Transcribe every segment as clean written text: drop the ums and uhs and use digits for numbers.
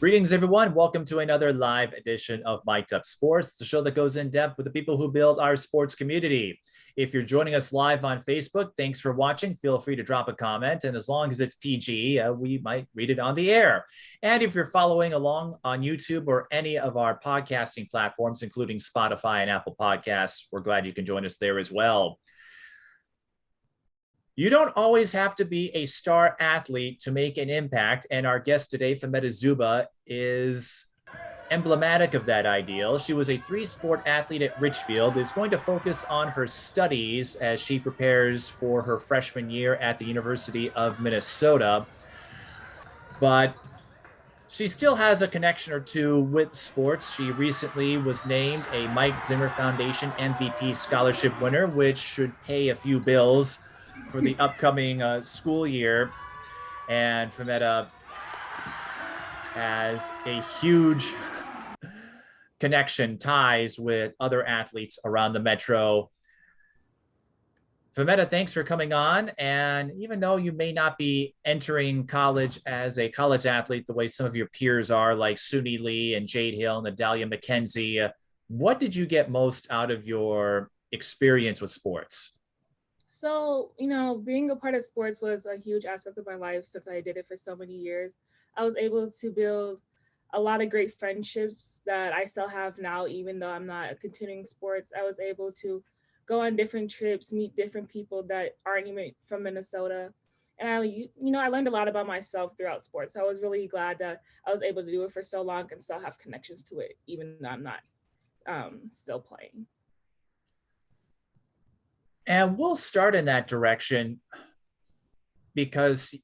Greetings, everyone. Welcome to another live edition of Mic'd Up Sports, the show that goes in depth with the people who build our sports community. If you're joining us live on Facebook, thanks for watching. Feel free to drop a comment, and as long as it's PG, we might read it on the air. And if you're following along on YouTube or any of our podcasting platforms, including Spotify and Apple Podcasts, we're glad you can join us there as well. You don't always have to be a star athlete to make an impact, and our guest today, Fametta Zubah, is emblematic of that ideal. She was a three-sport athlete at Richfield, is going to focus on her studies as she prepares for her freshman year at the University of Minnesota. But she still has a connection or two with sports. She recently was named a Mike Zimmer Foundation MVP scholarship winner, which should pay a few bills for the upcoming school year. And Fametta has a huge ties with other athletes around the metro. Fametta, thanks for coming on. And even though you may not be entering college as a college athlete the way some of your peers are, like Suni Lee and Jade Hill and Adalia McKenzie, what did you get most out of your experience with sports? So, being a part of sports was a huge aspect of my life since I did it for so many years. I was able to build a lot of great friendships that I still have now, even though I'm not continuing sports. I was able to go on different trips, meet different people that aren't even from Minnesota. And I learned a lot about myself throughout sports. So I was really glad that I was able to do it for so long and still have connections to it, even though I'm not still playing. And we'll start in that direction because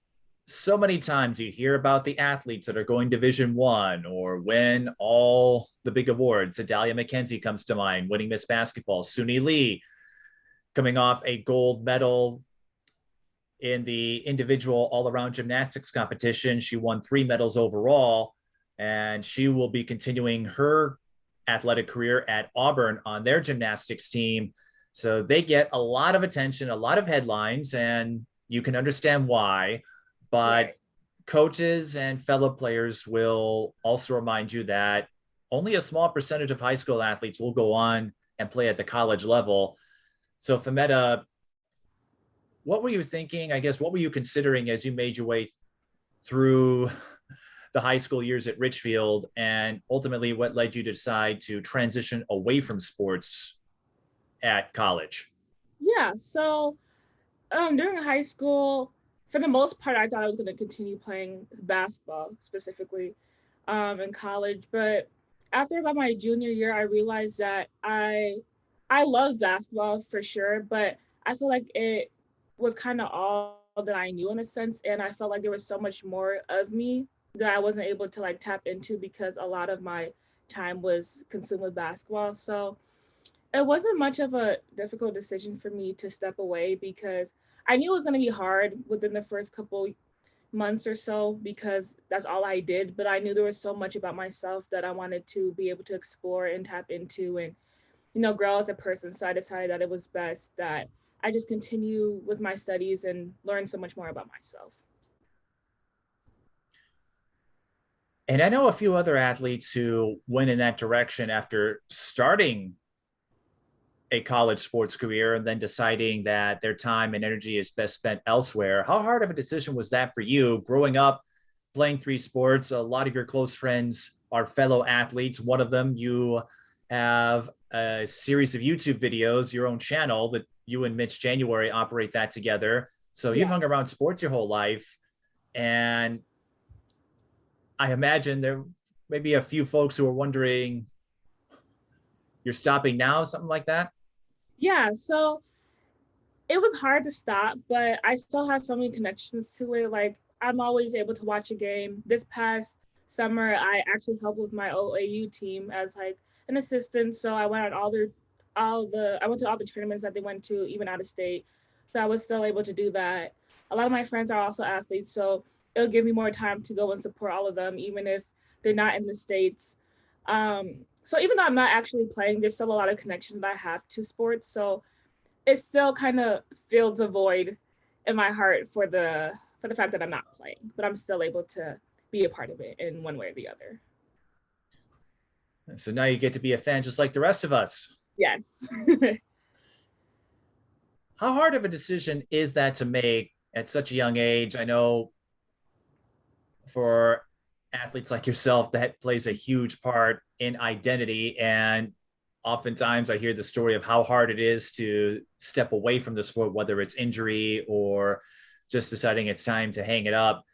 so many times you hear about the athletes that are going Division I or win all the big awards. Adalia McKenzie comes to mind, winning Miss Basketball. Suni Lee coming off a gold medal in the individual all-around gymnastics competition. She won 3 medals overall, and she will be continuing her athletic career at Auburn on their gymnastics team. So they get a lot of attention, a lot of headlines, and you can understand why. But right. Coaches and fellow players will also remind you that only a small percentage of high school athletes will go on and play at the college level. So Fametta, what were you thinking? I guess, what were you considering as you made your way through the high school years at Richfield, and ultimately what led you to decide to transition away from sports at college? Yeah, so during high school, for the most part, I thought I was going to continue playing basketball specifically in college. But after about my junior year, I realized that I love basketball for sure, but I feel like it was kind of all that I knew in a sense. And I felt like there was so much more of me that I wasn't able to tap into because a lot of my time was consumed with basketball. So it wasn't much of a difficult decision for me to step away because I knew it was going to be hard within the first couple months or so because that's all I did. But I knew there was so much about myself that I wanted to be able to explore and tap into and, grow as a person. So I decided that it was best that I just continue with my studies and learn so much more about myself. And I know a few other athletes who went in that direction after starting a college sports career and then deciding that their time and energy is best spent elsewhere. How hard of a decision was that for you growing up, playing 3 sports? A lot of your close friends are fellow athletes. One of them, you have a series of YouTube videos, your own channel that you and Mitch January operate that together. So you've hung around sports your whole life. And I imagine there may be a few folks who are wondering, you're stopping now, something like that? Yeah, so it was hard to stop, but I still have so many connections to it. Like, I'm always able to watch a game. This past summer, I actually helped with my OAU team as an assistant. So I went on I went to all the tournaments that they went to, even out of state. So I was still able to do that. A lot of my friends are also athletes, so it'll give me more time to go and support all of them, even if they're not in the States. So even though I'm not actually playing, there's still a lot of connections that I have to sports. So it still kind of fills a void in my heart for the fact that I'm not playing, but I'm still able to be a part of it in one way or the other. So now you get to be a fan just like the rest of us. Yes. How hard of a decision is that to make at such a young age? I know for athletes like yourself, that plays a huge part in identity. And oftentimes I hear the story of how hard it is to step away from the sport, whether it's injury or just deciding it's time to hang it up.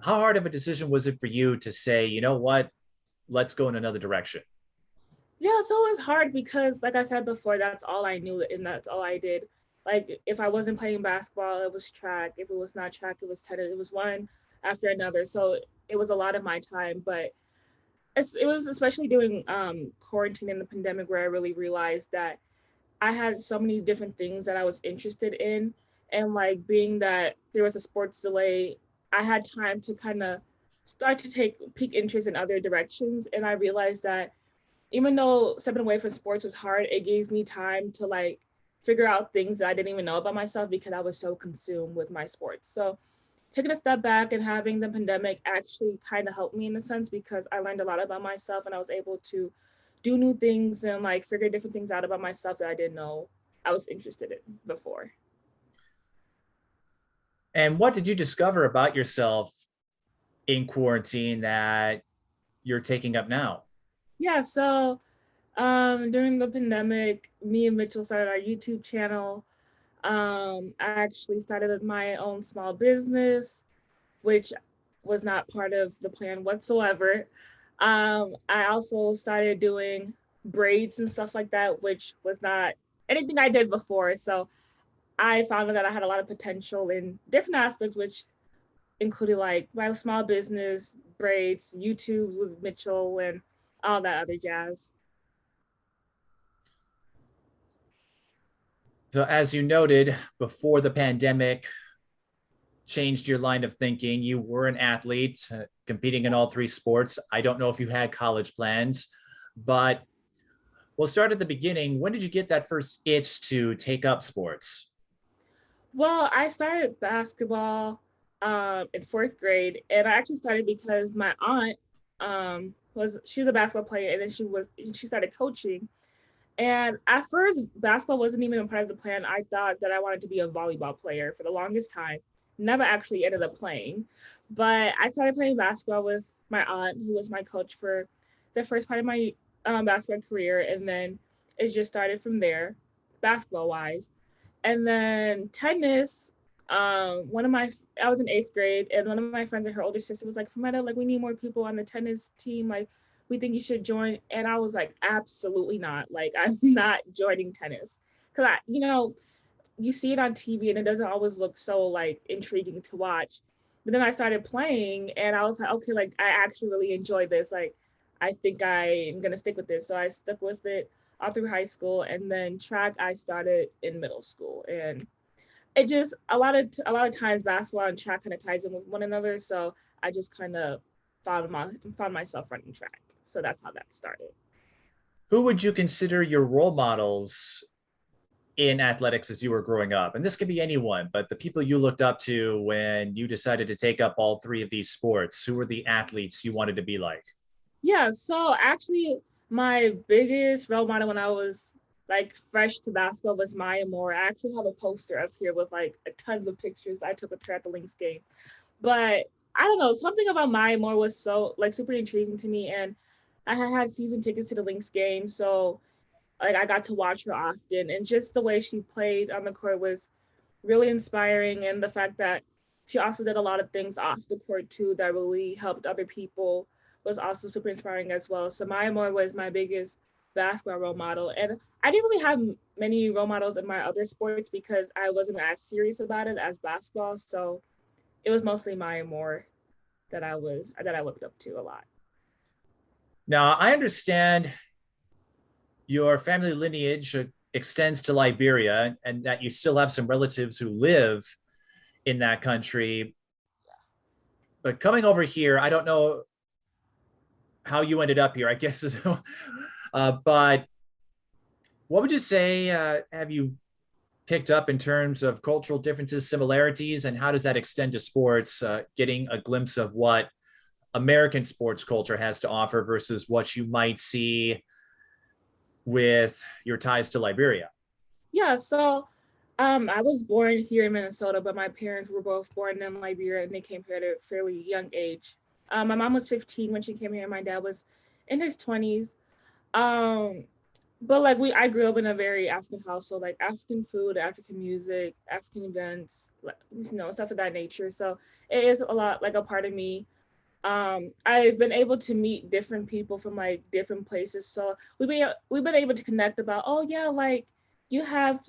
How hard of a decision was it for you to say, you know what, let's go in another direction? Yeah, so it was hard because, like I said before, that's all I knew and that's all I did. Like, if I wasn't playing basketball, it was track. If it was not track, it was tennis. It was one after another. So it was a lot of my time. But it was especially during quarantine and the pandemic where I really realized that I had so many different things that I was interested in. And like being that there was a sports delay, I had time to kind of start to take peak interest in other directions. And I realized that even though stepping away from sports was hard, it gave me time to like figure out things that I didn't even know about myself because I was so consumed with my sports. So taking a step back and having the pandemic actually kind of helped me in a sense because I learned a lot about myself and I was able to do new things and like figure different things out about myself that I didn't know I was interested in before. And what did you discover about yourself in quarantine that you're taking up now? Yeah, so during the pandemic, me and Mitchell started our YouTube channel. I actually started my own small business, which was not part of the plan whatsoever. I also started doing braids and stuff like that, which was not anything I did before. So I found that I had a lot of potential in different aspects, which included like my small business, braids, YouTube with Mitchell, and all that other jazz. So, as you noted, before the pandemic changed your line of thinking, you were an athlete competing in all three sports. I don't know if you had college plans, but we'll start at the beginning. When did you get that first itch to take up sports? Well, I started basketball in fourth grade, and I actually started because my aunt she's a basketball player, and then she started coaching. And at first, basketball wasn't even a part of the plan. I thought that I wanted to be a volleyball player for the longest time. Never actually ended up playing, but I started playing basketball with my aunt, who was my coach for the first part of my basketball career, and then it just started from there, basketball wise. And then tennis, I was in eighth grade, and one of my friends and her older sister was like, Fametta, like, we need more people on the tennis team. Like, we think you should join. And I was like, absolutely not. Like, I'm not joining tennis. Cause you see it on TV and it doesn't always look so like intriguing to watch. But then I started playing and I was like, okay, like I actually really enjoy this. Like, I think I'm gonna stick with this. So I stuck with it all through high school, and then track I started in middle school. And it just a lot of times basketball and track kind of ties in with one another. So I just kind of found myself running track. So that's how that started. Who would you consider your role models in athletics as you were growing up? And this could be anyone, but the people you looked up to when you decided to take up all three of these sports, who were the athletes you wanted to be like? Yeah, so actually my biggest role model when I was like fresh to basketball was Maya Moore. I actually have a poster up here with like tons of pictures I took with her at the Lynx game. But I don't know, something about Maya Moore was so like super intriguing to me. And I had season tickets to the Lynx game. So like I got to watch her often. And just the way she played on the court was really inspiring. And the fact that she also did a lot of things off the court too that really helped other people was also super inspiring as well. So Maya Moore was my biggest basketball role model. And I didn't really have many role models in my other sports because I wasn't as serious about it as basketball. So it was mostly Maya Moore that I looked up to a lot. Now, I understand your family lineage extends to Liberia and that you still have some relatives who live in that country. But coming over here, I don't know how you ended up here, I guess. But what would you say have you picked up in terms of cultural differences, similarities, and how does that extend to sports? Getting a glimpse of what American sports culture has to offer versus what you might see with your ties to Liberia? Yeah, so I was born here in Minnesota, but my parents were both born in Liberia and they came here at a fairly young age. My mom was 15 when she came here, and my dad was in his 20s. Um, but like I grew up in a very African household, like African food, African music, African events, like, stuff of that nature. So it is a lot like a part of me. I've been able to meet different people from like different places, so we've been able to connect about, oh yeah, like you have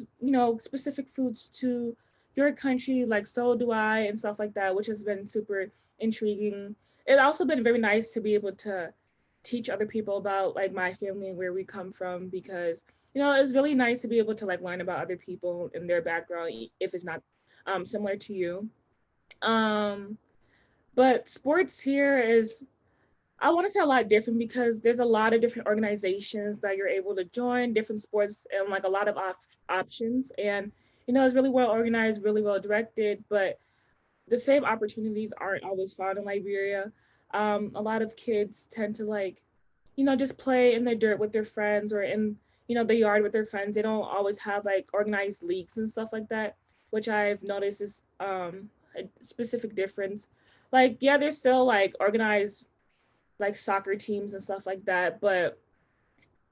specific foods to your country, like so do I, and stuff like that, which has been super intriguing. It's also been very nice to be able to teach other people about like my family and where we come from, because it's really nice to be able to like learn about other people and their background if it's not similar to you. um but sports here is, I want to say, a lot different because there's a lot of different organizations that you're able to join, different sports, and like a lot of options. And, it's really well organized, really well directed, but the same opportunities aren't always found in Liberia. A lot of kids tend to like, just play in the dirt with their friends or in, the yard with their friends. They don't always have like organized leagues and stuff like that, which I've noticed is a specific difference. Like, yeah, there's still like organized like soccer teams and stuff like that, but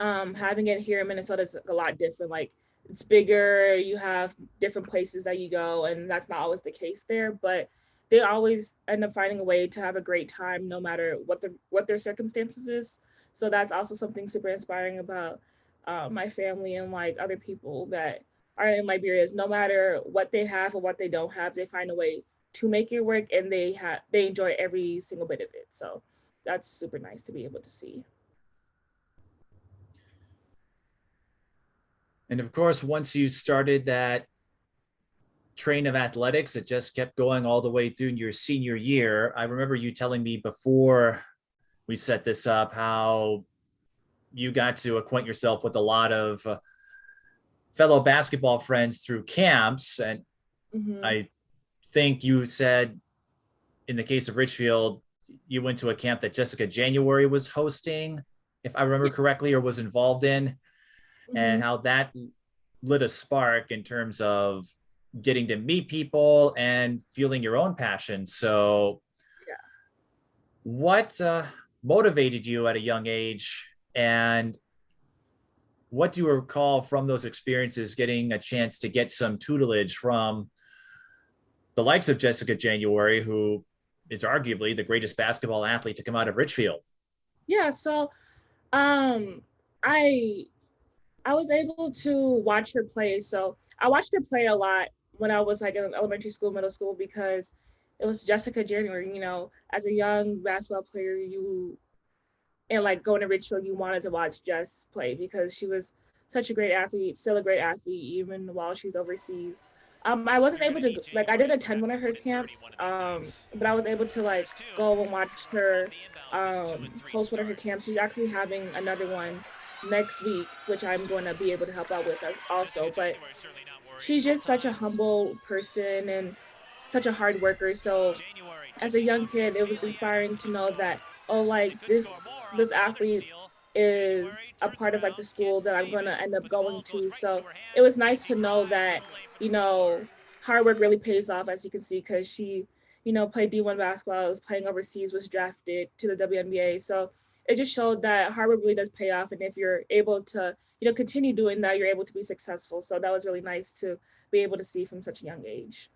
having it here in Minnesota is a lot different. Like, it's bigger, you have different places that you go, and that's not always the case there, but they always end up finding a way to have a great time no matter what their circumstances is. So that's also something super inspiring about my family and like other people that are in Liberia, is no matter what they have or what they don't have, they find a way to make it work, and they enjoy every single bit of it. So that's super nice to be able to see. And of course, once you started that train of athletics, it just kept going all the way through your senior year. I remember you telling me before we set this up how you got to acquaint yourself with a lot of fellow basketball friends through camps. And Mm-hmm. I think you said in the case of Richfield, you went to a camp that Jessica January was hosting, if I remember Yeah. correctly, or was involved in, Mm-hmm. and how that lit a spark in terms of getting to meet people and feeling your own passion. So, Yeah. what motivated you at a young age, and what do you recall from those experiences getting a chance to get some tutelage from the likes of Jessica January, who is arguably the greatest basketball athlete to come out of Richfield? Yeah. So um I I was able to watch her play. So I watched her play a lot when I was like in elementary school, middle school, because it was Jessica January. As a young basketball player, and like going to Richfield, you wanted to watch Jess play because she was such a great athlete, still a great athlete even while she's overseas. I wasn't able to like, I did attend one of her camps, but I was able to like go and watch her host one of her camps. She's actually having another one next week, which I'm going to be able to help out with also. But she's just such a humble person and such a hard worker. So as a young kid, it was inspiring to know that, oh, like this athlete is a part of like the school that I'm gonna end up going to. So it was nice to know that, hard work really pays off, as you can see, because she, played D1 basketball, was playing overseas, was drafted to the WNBA. So it just showed that hard work really does pay off. And if you're able to, continue doing that, you're able to be successful. So that was really nice to be able to see from such a young age.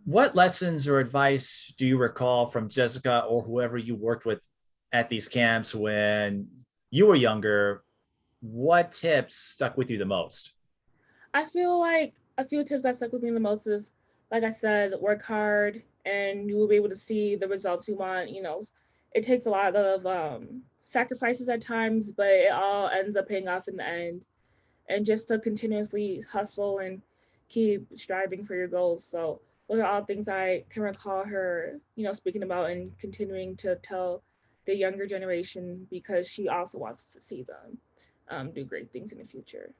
What lessons or advice do you recall from Jessica or whoever you worked with at these camps when you were younger? What tips stuck with you the most? I feel like a few tips that stuck with me the most is, like I said, work hard and you will be able to see the results you want. It takes a lot of sacrifices at times, but it all ends up paying off in the end. And just to continuously hustle and keep striving for your goals. So those are all things I can recall her, speaking about and continuing to tell the younger generation, because she also wants to see them do great things in the future.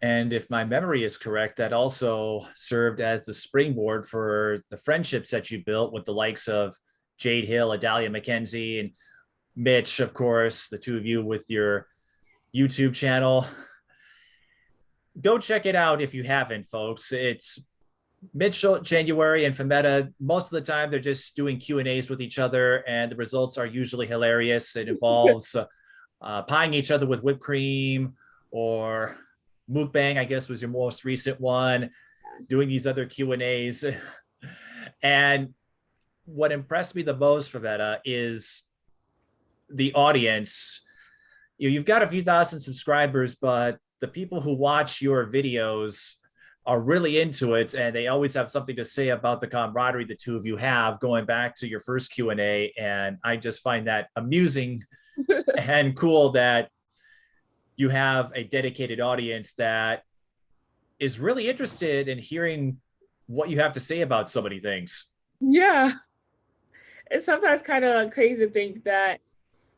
And if my memory is correct, that also served as the springboard for the friendships that you built with the likes of Jade Hill, Adalia McKenzie, and Mitch, of course, the two of you with your YouTube channel. Go check it out if you haven't, folks. It's Mitch January and Fametta. Most of the time, they're just doing Q&As with each other, and the results are usually hilarious. It involves pieing each other with whipped cream, or mukbang, I guess, was your most recent one, doing these other Q&As. And what impressed me the most, Fametta, is the audience. You've got a few thousand subscribers, but the people who watch your videos are really into it, and they always have something to say about the camaraderie the two of you have, going back to your first Q&A. And I just find that amusing and cool that you have a dedicated audience that is really interested in hearing what you have to say about so many things. Yeah. It's sometimes kind of crazy to think that,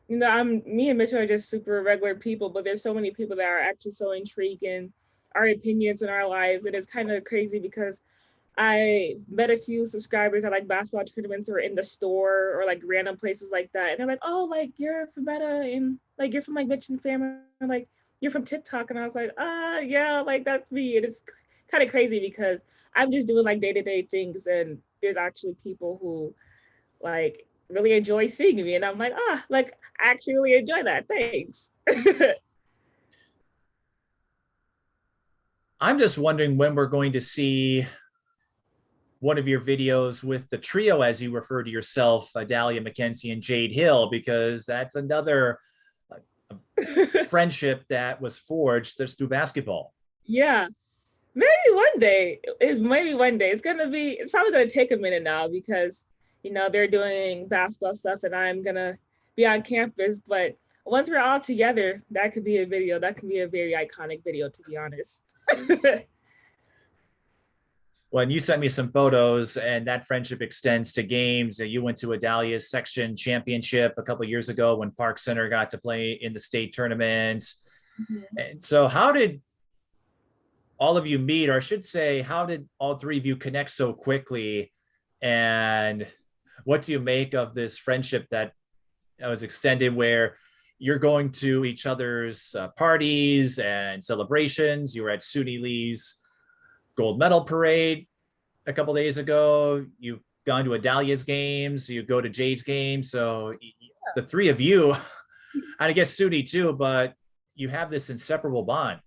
me and Mitchell are just super regular people, but there's so many people that are actually so intrigued in our opinions in our lives. And it's kind of crazy because I met a few subscribers at like basketball tournaments or in the store or like random places like that. And they're like, oh, like you're from Meta and like you're from like Mitch and Fam, and like you're from TikTok. And I was like, yeah, like that's me. And it's kind of crazy because I'm just doing like day-to-day things, and there's actually people who like really enjoy seeing me. And I'm like, like I actually really enjoy that. Thanks. I'm just wondering when we're going to see one of your videos with the trio, as you refer to yourself, Dahlia McKenzie and Jade Hill, because that's another friendship that was forged just through basketball. Yeah, maybe one day. It's probably gonna take a minute now because they're doing basketball stuff and I'm gonna be on campus. But once we're all together, that could be a video. That could be a very iconic video, to be honest. When you sent me some photos, and that friendship extends to games. You went to Adalia's section championship a couple of years ago when Park Center got to play in the state tournament. Mm-hmm. And so how did all of you meet, or I should say, how did all three of you connect so quickly? And what do you make of this friendship that was extended, where you're going to each other's parties and celebrations? You were at SUNY Lee's gold medal parade a couple days ago. You've gone to Adalia's games. You go to Jade's game. So the three of you, and I guess SUNY too, but you have this inseparable bond.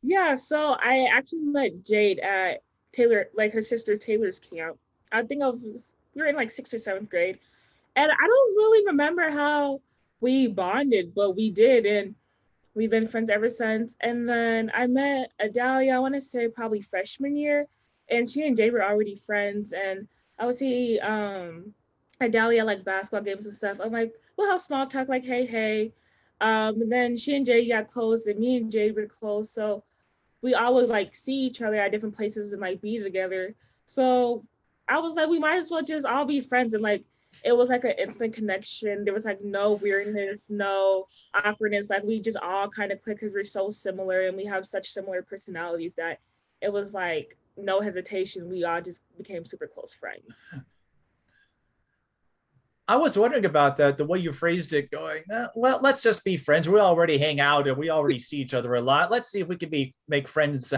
Yeah, so I actually met Jade at Taylor, like her sister Taylor's camp. I think we were in like 6th or 7th grade. And I don't really remember how we bonded, but we did. And we've been friends ever since. And then I met Adalia, I want to say probably freshman year. And she and Jade were already friends. And I would see Adalia like basketball games and stuff. I'm like, we'll have small talk, like, hey. And then she and Jade got close, and me and Jade were close. So we all would like see each other at different places and like be together. So I was like, we might as well just all be friends. And like, it was like an instant connection. There was like no weirdness, no awkwardness. Like we just all kind of clicked because we're so similar and we have such similar personalities that it was like no hesitation. We all just became super close friends. I was wondering about that, the way you phrased it, going, well, let's just be friends. We already hang out and we already see each other a lot. Let's see if we can make friends.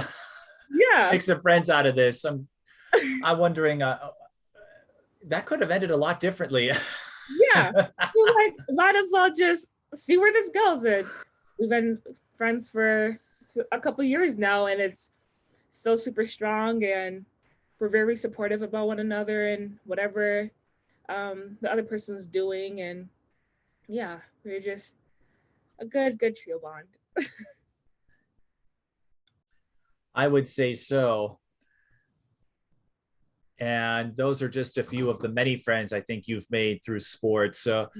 Yeah. Make some friends out of this. I'm wondering, that could have ended a lot differently. Yeah. We're like, might as well just see where this goes. And we've been friends for a couple of years now, and it's still super strong, and we're very supportive about one another and whatever the other person's doing. And yeah, we're just a good trio bond. I would say so. And those are just a few of the many friends I think you've made through sports. So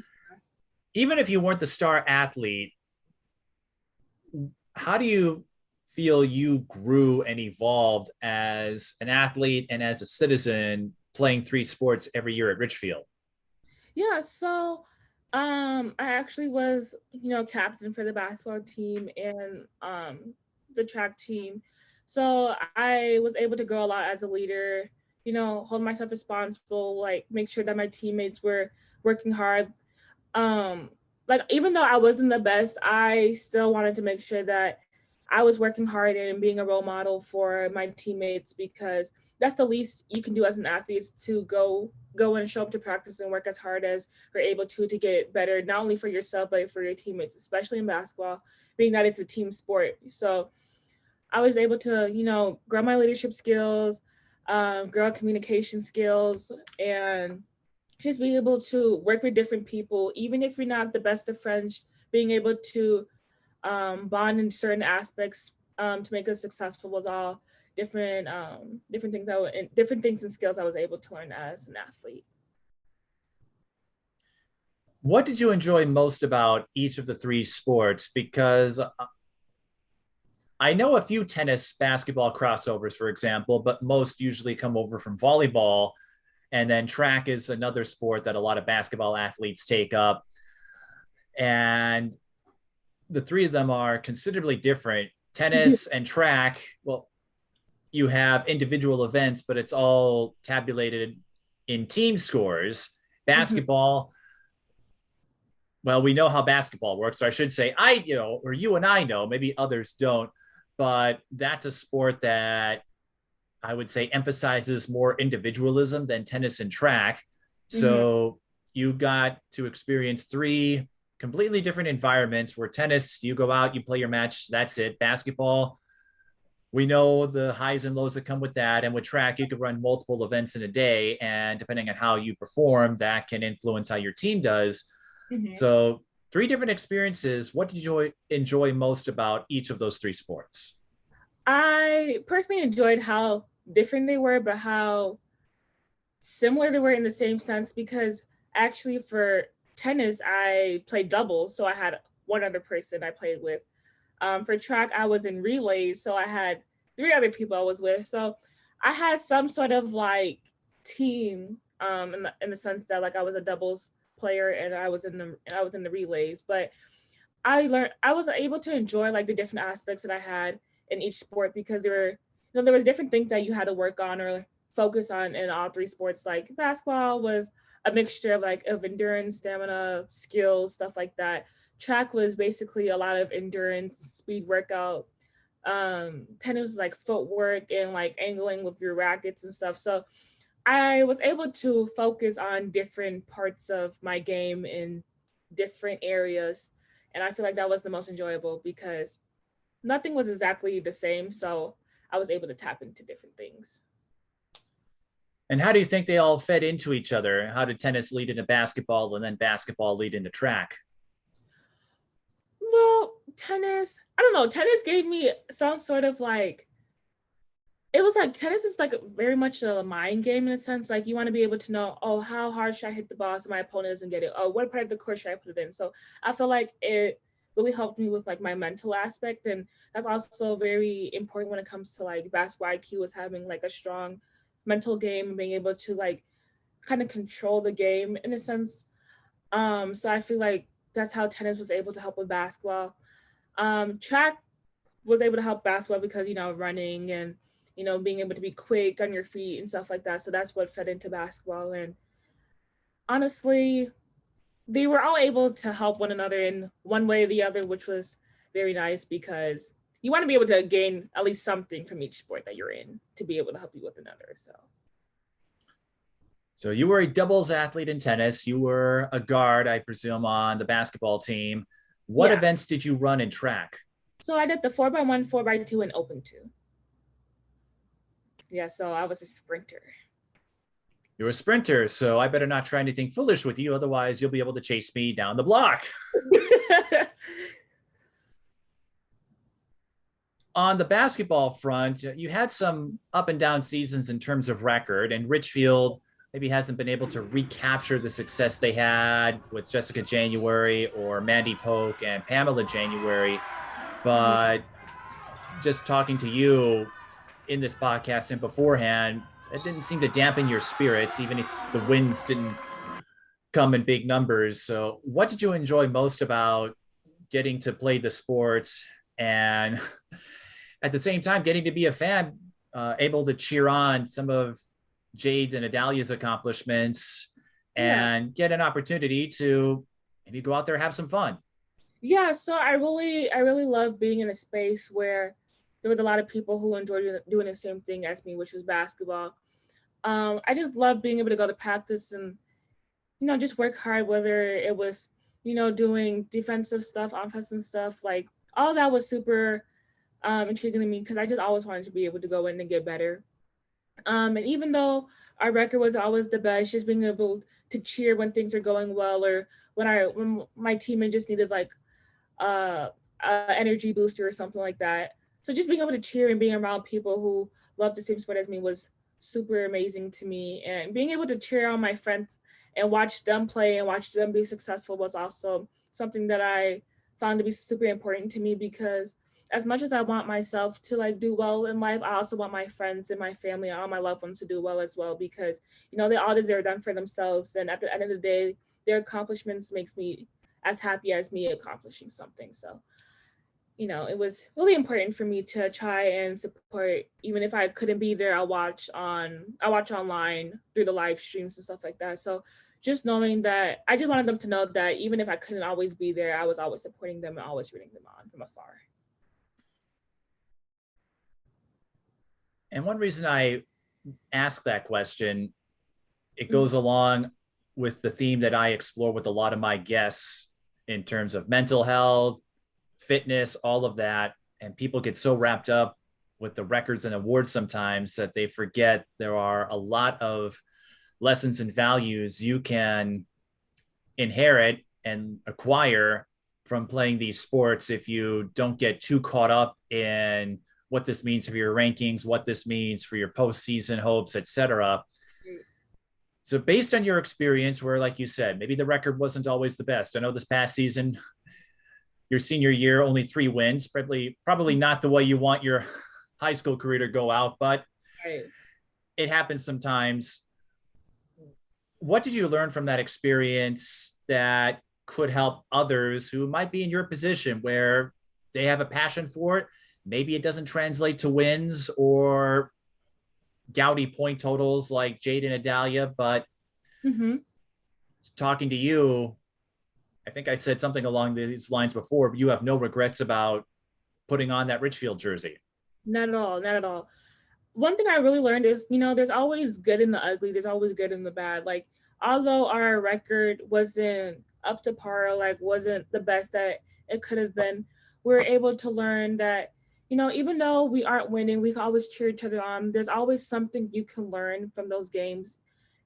even if you weren't the star athlete, how do you feel you grew and evolved as an athlete and as a citizen, playing 3 sports every year at Richfield? Yeah, so I actually was, captain for the basketball team, and the track team. So I was able to grow a lot as a leader, hold myself responsible, like make sure that my teammates were working hard. Like even though I wasn't the best, I still wanted to make sure that I was working hard and being a role model for my teammates, because that's the least you can do as an athlete, is to go and show up to practice and work as hard as you're able to get better, not only for yourself but for your teammates, especially in basketball, being that it's a team sport. So I was able to, grow my leadership skills, grow communication skills, and just being able to work with different people, even if you're not the best of friends, being able to bond in certain aspects to make us successful was all different things different things and skills I was able to learn as an athlete. What did you enjoy most about each of the three sports? Because I know a few tennis basketball crossovers, for example, but most usually come over from volleyball. And then track is another sport that a lot of basketball athletes take up. And the three of them are considerably different. Tennis and track, well, you have individual events, but it's all tabulated in team scores. Basketball, well, we know how basketball works. So I should say, or you and I know, maybe others don't, but that's a sport that I would say emphasizes more individualism than tennis and track. So you got to experience three completely different environments, where tennis, you go out, you play your match, that's it. Basketball, we know the highs and lows that come with that. And with track, you could run multiple events in a day. And depending on how you perform, that can influence how your team does. So three different experiences. What did you enjoy most about each of those three sports? I personally enjoyed how different they were, but how similar they were in the same sense, because actually for tennis, I played doubles. So I had one other person I played with. For track, I was in relays. So I had three other people I was with. So I had some sort of like team in the sense that like I was a doubles player and I was in the relays. But I was able to enjoy like the different aspects that I had in each sport, because there was different things that you had to work on or focus on in all three sports. Like basketball was a mixture of endurance, stamina, skills, stuff like that. Track was basically a lot of endurance, speed workout. Tennis was like footwork and like angling with your rackets and stuff. So I was able to focus on different parts of my game in different areas. And I feel like that was the most enjoyable, because nothing was exactly the same. So I was able to tap into different things. And how do you think they all fed into each other? How did tennis lead into basketball and then basketball lead into track? Well, tennis, I don't know. Tennis gave me some sort of like, it was like tennis is like very much a mind game in a sense. Like you want to be able to know, oh, how hard should I hit the ball so my opponent doesn't get it? Oh, what part of the court should I put it in? So I feel like it really helped me with like my mental aspect. And that's also very important when it comes to like basketball IQ, is having like a strong mental game and being able to like kind of control the game in a sense. So I feel like that's how tennis was able to help with basketball. Track was able to help basketball because, running and, being able to be quick on your feet and stuff like that. So that's what fed into basketball. And honestly, they were all able to help one another in one way or the other, which was very nice, because you want to be able to gain at least something from each sport that you're in to be able to help you with another. So you were a doubles athlete in tennis. You were a guard, I presume, on the basketball team. What events did you run in track? So I did the 4x1, 4x2, and open 2. Yeah, so I was a sprinter. You're a sprinter, so I better not try anything foolish with you. Otherwise, you'll be able to chase me down the block. On the basketball front, you had some up and down seasons in terms of record, and Richfield maybe hasn't been able to recapture the success they had with Jessica January or Mandy Polk and Pamela January. But just talking to you in this podcast and beforehand, it didn't seem to dampen your spirits, even if the wins didn't come in big numbers. So what did you enjoy most about getting to play the sports? And at the same time, getting to be a fan, able to cheer on some of Jade's and Adalia's accomplishments Yeah. and get an opportunity to maybe go out there and have some fun. Yeah, so I really love being in a space where there was a lot of people who enjoyed doing the same thing as me, which was basketball. I just love being able to go to practice and just work hard, whether it was doing defensive stuff, offensive stuff, like all that was super intriguing to me because I just always wanted to be able to go in and get better. And even though our record was always the best, just being able to cheer when things are going well, or when my teammate just needed like uh, energy booster or something like that. So just being able to cheer and being around people who love the same sport as me was super amazing to me. And being able to cheer on my friends and watch them play and watch them be successful was also something that I found to be super important to me because as much as I want myself to like do well in life, I also want my friends and my family and all my loved ones to do well as well because they all deserve them for themselves. And at the end of the day, their accomplishments makes me as happy as me accomplishing something. So, it was really important for me to try and support, even if I couldn't be there, I watch online through the live streams and stuff like that. So just knowing that I just wanted them to know that even if I couldn't always be there, I was always supporting them and always rooting them on from afar. And one reason I ask that question, it goes Mhm. along with the theme that I explore with a lot of my guests in terms of mental health, fitness, all of that. And people get so wrapped up with the records and awards sometimes that they forget there are a lot of lessons and values you can inherit and acquire from playing these sports if you don't get too caught up in what this means for your rankings, what this means for your postseason hopes, etc. So based on your experience where, like you said, maybe the record wasn't always the best. I know this past season, your senior year, only 3 wins, probably not the way you want your high school career to go out, but Right. it happens sometimes. What did you learn from that experience that could help others who might be in your position where they have a passion for it? Maybe it doesn't translate to wins or gaudy point totals like Jade and Adalia, but Mm-hmm. talking to you, I think I said something along these lines before, but you have no regrets about putting on that Richfield jersey. Not at all. Not at all. One thing I really learned is, there's always good in the ugly. There's always good in the bad. Like, although our record wasn't up to par, like wasn't the best that it could have been, we were able to learn that, even though we aren't winning, we can always cheer each other on. There's always something you can learn from those games.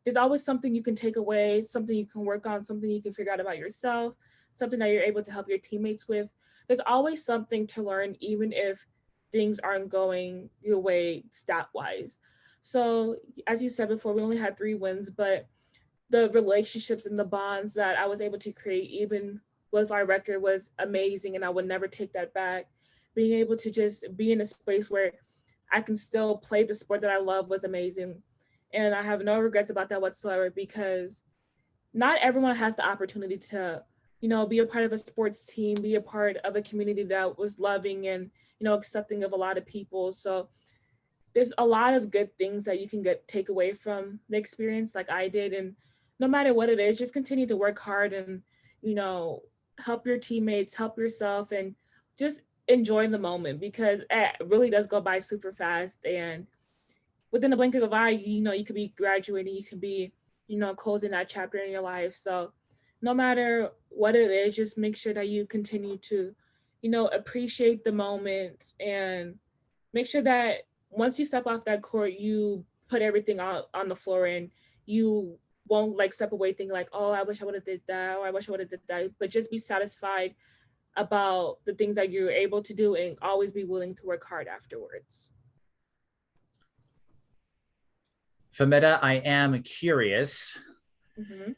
There's always something you can take away, something you can work on, something you can figure out about yourself, something that you're able to help your teammates with. There's always something to learn, even if things aren't going your way stat wise. So, as you said before, we only had 3 wins, but the relationships and the bonds that I was able to create, even with our record, was amazing. And I would never take that back. Being able to just be in a space where I can still play the sport that I love was amazing. And I have no regrets about that whatsoever because not everyone has the opportunity to, be a part of a sports team, be a part of a community that was loving and, accepting of a lot of people. So there's a lot of good things that you can take away from the experience like I did. And no matter what it is, just continue to work hard and, help your teammates, help yourself, and just enjoy the moment because it really does go by super fast. And within the blink of an eye, you could be graduating, you could be, closing that chapter in your life. So no matter what it is, just make sure that you continue to, appreciate the moment and make sure that once you step off that court, you put everything out on the floor and you won't like step away thinking like, oh, I wish I would have did that, or I wish I would have did that, but just be satisfied about the things that you're able to do and always be willing to work hard afterwards. Fametta, I am curious, Mm-hmm.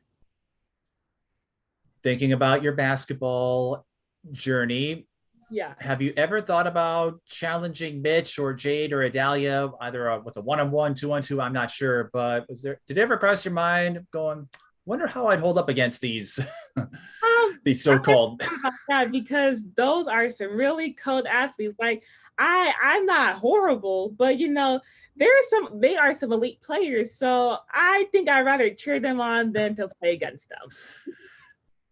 thinking about your basketball journey. Yeah. Have you ever thought about challenging Mitch or Jade or Adalia, either with a one-on-one, two-on-two? I'm not sure, but did it ever cross your mind going, Wonder how I'd hold up against these these I never so-called. thought about that because those are some really cold athletes. Like I'm not horrible, but they are some elite players. So I think I'd rather cheer them on than to play against them.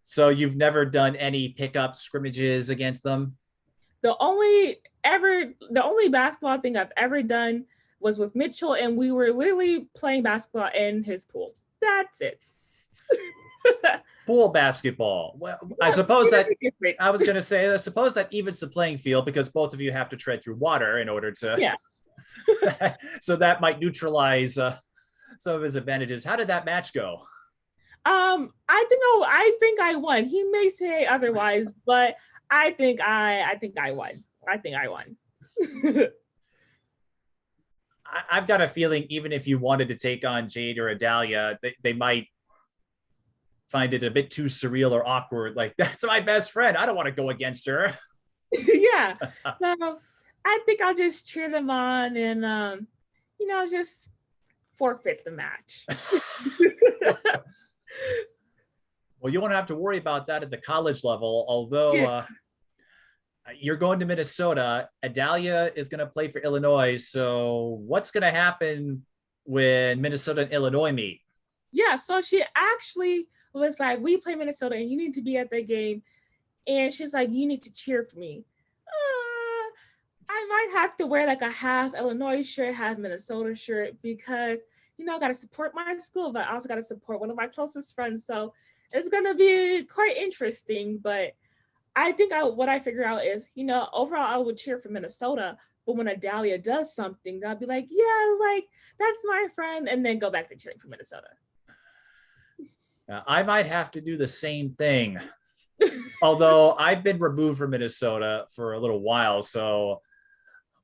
So you've never done any pickup scrimmages against them? The only basketball thing I've ever done was with Mitchell, and we were literally playing basketball in his pool. That's it. Pool basketball. Well, I was going to say, I suppose that evens the playing field because both of you have to tread through water in order to. Yeah. So that might neutralize some of his advantages. How did that match go? I think I won. He may say otherwise, but I think I won. I think I won. I've got a feeling even if you wanted to take on Jade or Adalia, they might find it a bit too surreal or awkward. Like, that's my best friend. I don't want to go against her. Yeah. So I think I'll just cheer them on and just forfeit the match. Well, you won't have to worry about that at the college level, although you're going to Minnesota. Adalia is going to play for Illinois. So what's going to happen when Minnesota and Illinois meet? Yeah, so she actually was like, we play Minnesota and you need to be at the game. And she's like, you need to cheer for me. I might have to wear like a half Illinois shirt, half Minnesota shirt because, I got to support my school, but I also got to support one of my closest friends. So it's going to be quite interesting. But I think what I figure out is, overall, I would cheer for Minnesota. But when Adalia does something, I'll be like, yeah, like, that's my friend. And then go back to cheering for Minnesota. I might have to do the same thing. Although I've been removed from Minnesota for a little while. So,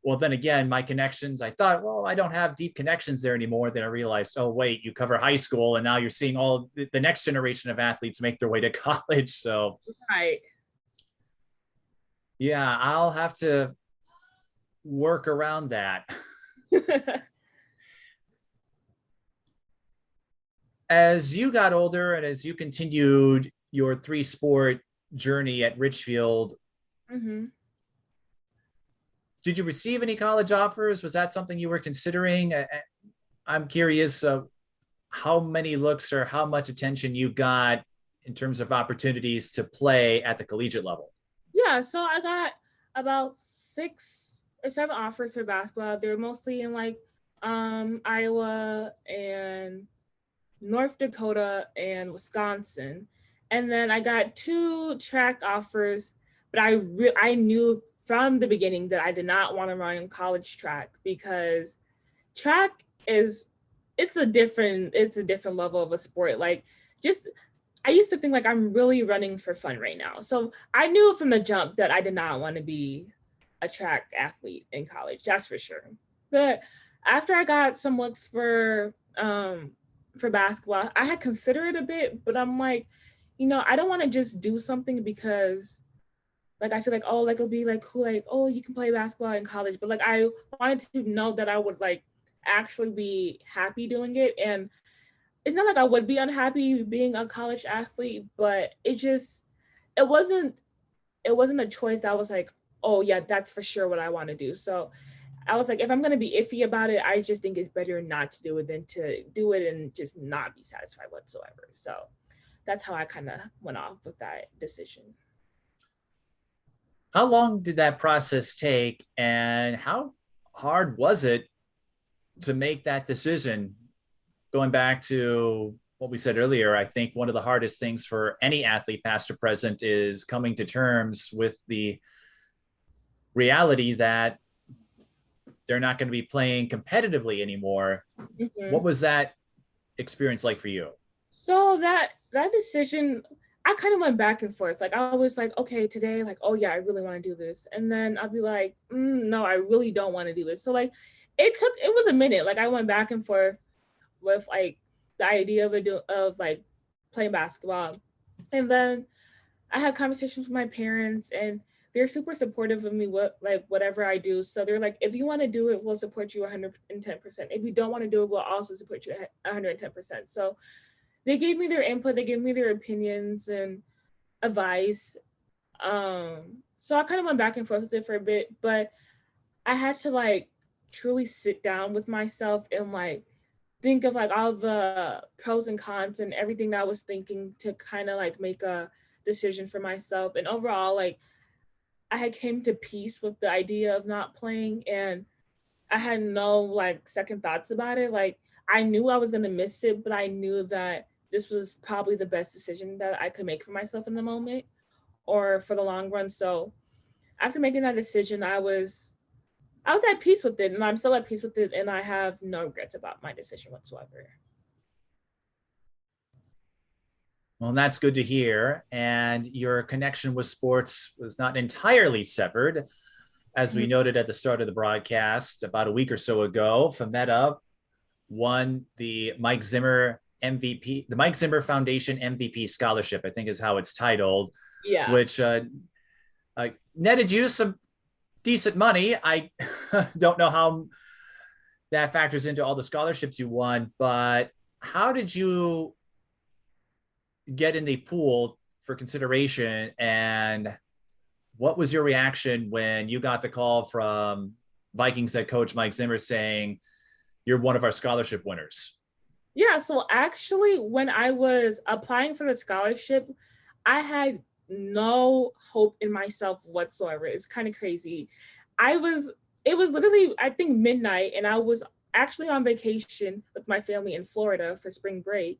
well, then again, my connections, I thought, well, I don't have deep connections there anymore. Then I realized, oh, wait, you cover high school and now you're seeing all the next generation of athletes make their way to college. So, right. Yeah, I'll have to work around that. As you got older and as you continued your three-sport journey at Richfield, did you receive any college offers? Was that something you were considering? I'm curious how many looks or how much attention you got in terms of opportunities to play at the collegiate level. Yeah, so I got about 6 or 7 offers for basketball. They were mostly in like Iowa and North Dakota and Wisconsin. And then I got 2 track offers, but I knew from the beginning that I did not want to run college track because track it's a different level of a sport. Like, just I used to think like I'm really running for fun right now. So I knew from the jump that I did not want to be a track athlete in college, that's for sure. But after I got some looks for basketball, I had considered it a bit, but I'm like, I don't want to just do something because like I feel like, oh, like it'll be like cool, like, oh, you can play basketball in college. But like I wanted to know that I would like actually be happy doing it. And it's not like I would be unhappy being a college athlete, but it wasn't a choice that I was like, oh yeah, that's for sure what I want to do. So I was like, if I'm going to be iffy about it, I just think it's better not to do it than to do it and just not be satisfied whatsoever. So that's how I kind of went off with that decision. How long did that process take and how hard was it to make that decision? Going back to what we said earlier, I think one of the hardest things for any athlete, past or present, is coming to terms with the reality that they're not going to be playing competitively anymore. What was that experience like for you? So that decision, I kind of went back and forth. Like I was like, okay, today, like, oh yeah, I really want to do this. And then I'll be like, no, I really don't want to do this. So like, it was a minute. Like I went back and forth with like the idea of like playing basketball. And then I had conversations with my parents and they're super supportive of me, whatever I do. So they're like, if you want to do it, we'll support you 110%. If you don't want to do it, we'll also support you 110%. So they gave me their input, they gave me their opinions and advice. So I kind of went back and forth with it for a bit, but I had to like truly sit down with myself and like think of like all the pros and cons and everything that I was thinking to kind of like make a decision for myself. And overall, like I had came to peace with the idea of not playing, and I had no like second thoughts about it. Like I knew I was gonna miss it, but I knew that this was probably the best decision that I could make for myself in the moment or for the long run. So after making that decision, I was at peace with it, and I'm still at peace with it, and I have no regrets about my decision whatsoever. Well, that's good to hear. And your connection with sports was not entirely severed. As we Mhm. noted at the start of the broadcast, about a week or so ago, Fametta won the Mike Zimmer MVP, the Mike Zimmer Foundation MVP scholarship, I think is how it's titled, Yeah. which netted you some decent money. I don't know how that factors into all the scholarships you won, but how did you get in the pool for consideration, and what was your reaction when you got the call from Vikings head coach Mike Zimmer saying you're one of our scholarship winners? Yeah, so actually when I was applying for the scholarship, I had no hope in myself whatsoever. It's kind of crazy. I was it was literally I think midnight, and I was actually on vacation with my family in Florida for spring break.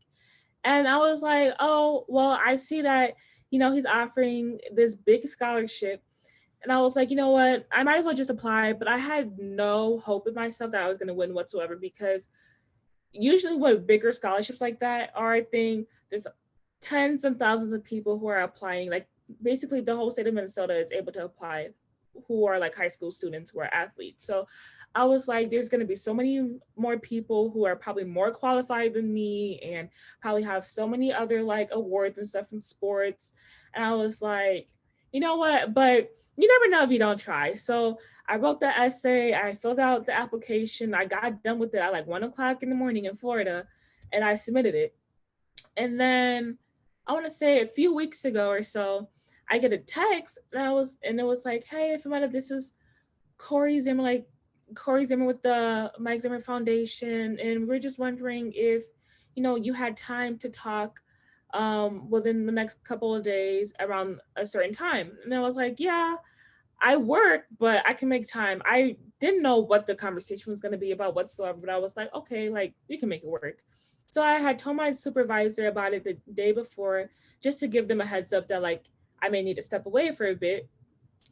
And I was like, "Oh, well, I see that, he's offering this big scholarship." And I was like, "You know what? I might as well just apply." But I had no hope in myself that I was going to win whatsoever, because usually with bigger scholarships like that are a thing, there's tens and thousands of people who are applying. Like basically the whole state of Minnesota is able to apply, who are like high school students who are athletes. So I was like, there's going to be so many more people who are probably more qualified than me and probably have so many other like awards and stuff from sports. And I was like, you know what? But you never know if you don't try. So I wrote the essay, I filled out the application, I got done with it at like 1 o'clock in the morning in Florida, and I submitted it. And then I want to say a few weeks ago or so, I get a text and it was like, "Hey, if I'm out of this is Corey Zimmer, like Corey Zimmer with the Mike Zimmer Foundation, and we're just wondering if you had time to talk within the next couple of days around a certain time." And I was like, "Yeah, I work, but I can make time." I didn't know what the conversation was going to be about whatsoever, but I was like, "Okay, like we can make it work." So I had told my supervisor about it the day before, just to give them a heads up that like I may need to step away for a bit.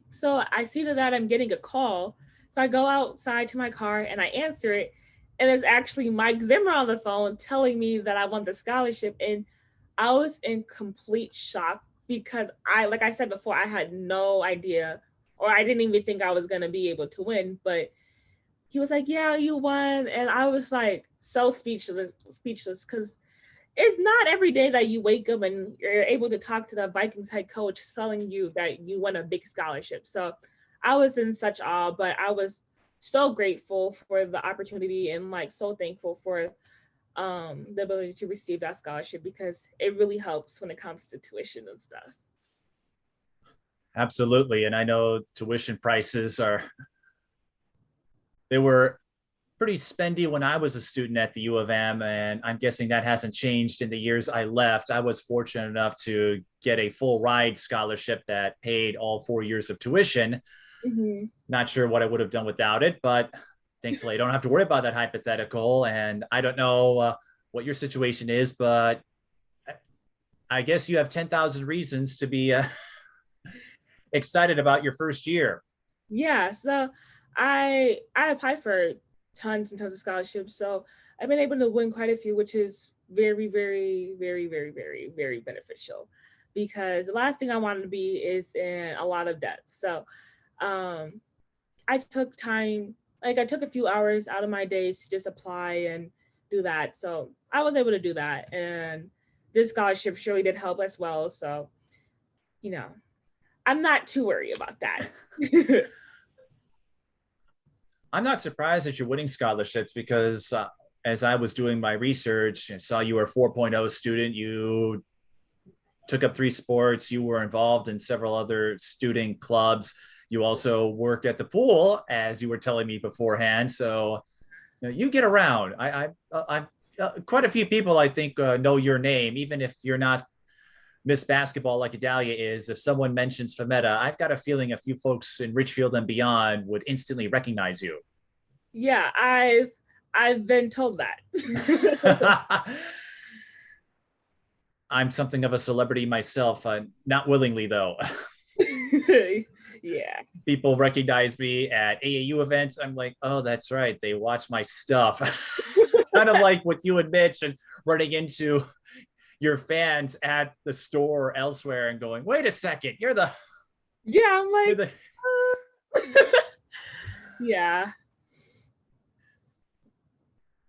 So I see that I'm getting a call. So I go outside to my car and I answer it. And it's actually Mike Zimmer on the phone telling me that I won the scholarship. And I was in complete shock because like I said before, I had no idea, or I didn't even think I was going to be able to win. But he was like, "Yeah, you won." And I was like so speechless, because it's not every day that you wake up and you're able to talk to the Vikings head coach telling you that you won a big scholarship. So I was in such awe, but I was so grateful for the opportunity and like so thankful for the ability to receive that scholarship, because it really helps when it comes to tuition and stuff. Absolutely. And I know tuition prices they were pretty spendy when I was a student at the U of M, and I'm guessing that hasn't changed in the years I left. I was fortunate enough to get a full ride scholarship that paid all 4 years of tuition. Mm-hmm. Not sure what I would have done without it, but thankfully I don't have to worry about that hypothetical. And I don't know what your situation is, but I guess you have 10,000 reasons to be excited about your first year. Yeah, so I applied for tons and tons of scholarships. So I've been able to win quite a few, which is very, very, very, very, very, very beneficial, because the last thing I wanted to be is in a lot of debt. So um, I took time, like I took a few hours out of my days to just apply and do that. So I was able to do that. And this scholarship surely did help as well. So, you know, I'm not too worried about that. I'm not surprised that you're winning scholarships because as I was doing my research, I saw you were a 4.0 student. You took up 3 sports. You were involved in several other student clubs. You also work at the pool, as you were telling me beforehand. So you get around. Quite a few people, I think, know your name, even if you're not Miss Basketball like Adalia is. If someone mentions Fametta, I've got a feeling a few folks in Richfield and beyond would instantly recognize you. Yeah, I've been told that. I'm something of a celebrity myself, not willingly though. Yeah. People recognize me at AAU events. I'm like, oh, that's right. They watch my stuff. Kind of like with you and Mitch and running into your fans at the store or elsewhere and going, wait a second, Yeah, I'm you're like, the yeah.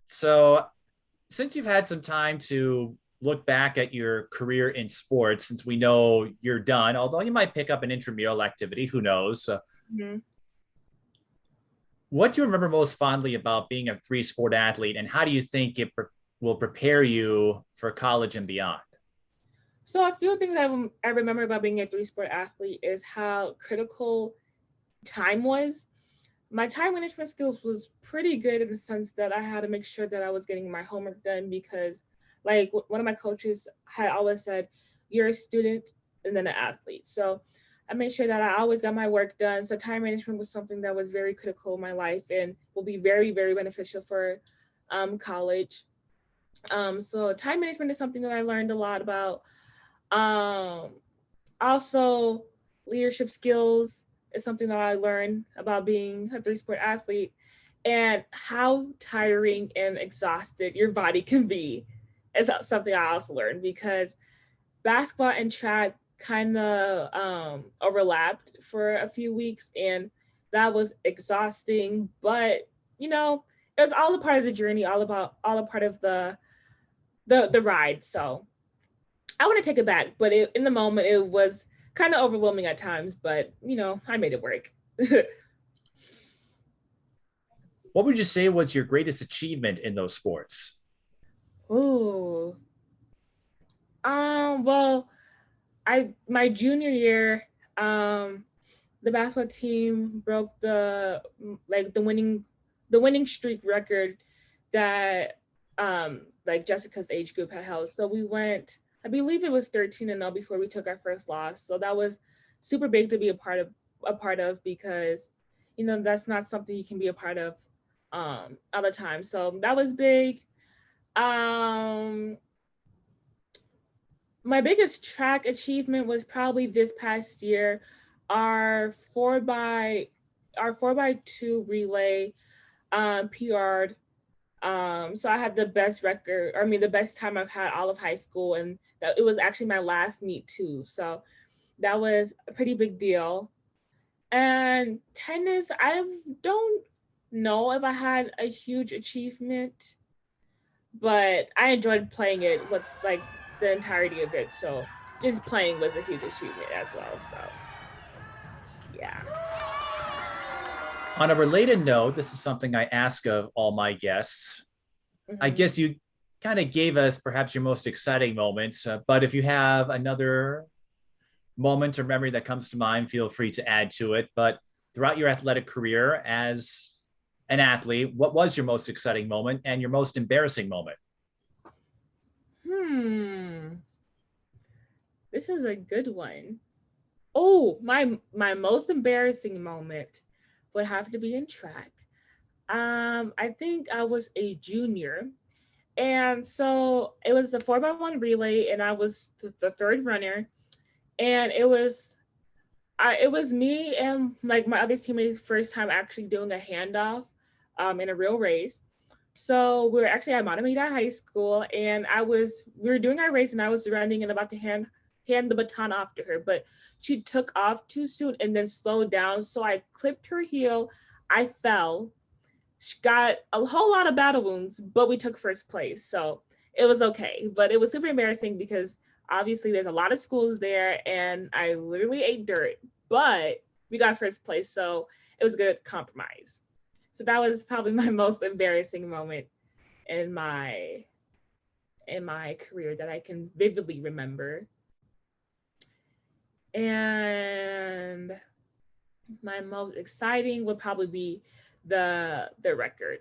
So since you've had some time to look back at your career in sports, since we know you're done, although you might pick up an intramural activity, who knows? Mhm. What do you remember most fondly about being a 3 sport athlete, and how do you think it will prepare you for college and beyond? So a few things I remember about being a 3 sport athlete is how critical time was. My time management skills was pretty good in the sense that I had to make sure that I was getting my homework done because like one of my coaches had always said, you're a student and then an athlete. So I made sure that I always got my work done. So time management was something that was very critical in my life and will be very, very beneficial for college. So time management is something that I learned a lot about. Um, Also, leadership skills is something that I learned about being a 3 sport athlete and how tiring and exhausted your body can be is something I also learned because basketball and track kind of overlapped for a few weeks and that was exhausting, but you know, it was all a part of the journey, all a part of the ride. So I want to take it back, but in the moment it was kind of overwhelming at times, but you know, I made it work. What would you say was your greatest achievement in those sports? Ooh. Well, I my junior year, the basketball team broke the winning streak record that like Jessica's age group had held. So we went, I believe it was 13-0 before we took our first loss. So that was super big to be a part of because you know that's not something you can be a part of all the time. So that was big. Um my biggest track achievement was probably this past year. Our 4x2 relay PR'd. So I had the best record, I mean the best time I've had all of high school, and that it was actually my last meet too. So that was a pretty big deal. And tennis, I don't know if I had a huge achievement, but I enjoyed playing it what's like the entirety of it. So just playing was a huge achievement as well. So yeah. On a related note, this is something I ask of all my guests. I Mhm. guess you kind of gave us perhaps your most exciting moments, but if you have another moment or memory that comes to mind, feel free to add to it. But throughout your athletic career as an athlete, what was your most exciting moment and your most embarrassing moment? Hmm. This is a good one. Oh, my most embarrassing moment would have to be in track. I think I was a junior, and so it was a 4x1 relay, and I was the third runner, and it was me and like my other teammates' first time actually doing a handoff, in a real race. So we were actually at Montemita High School, and we were doing our race, and I was running and about to hand the baton off to her, but she took off too soon and then slowed down. So I clipped her heel. I fell. She got a whole lot of battle wounds, but we took first place. So it was okay. But it was super embarrassing because obviously there's a lot of schools there and I literally ate dirt, but we got first place. So it was a good compromise. So that was probably my most embarrassing moment in my career that I can vividly remember. And my most exciting would probably be the record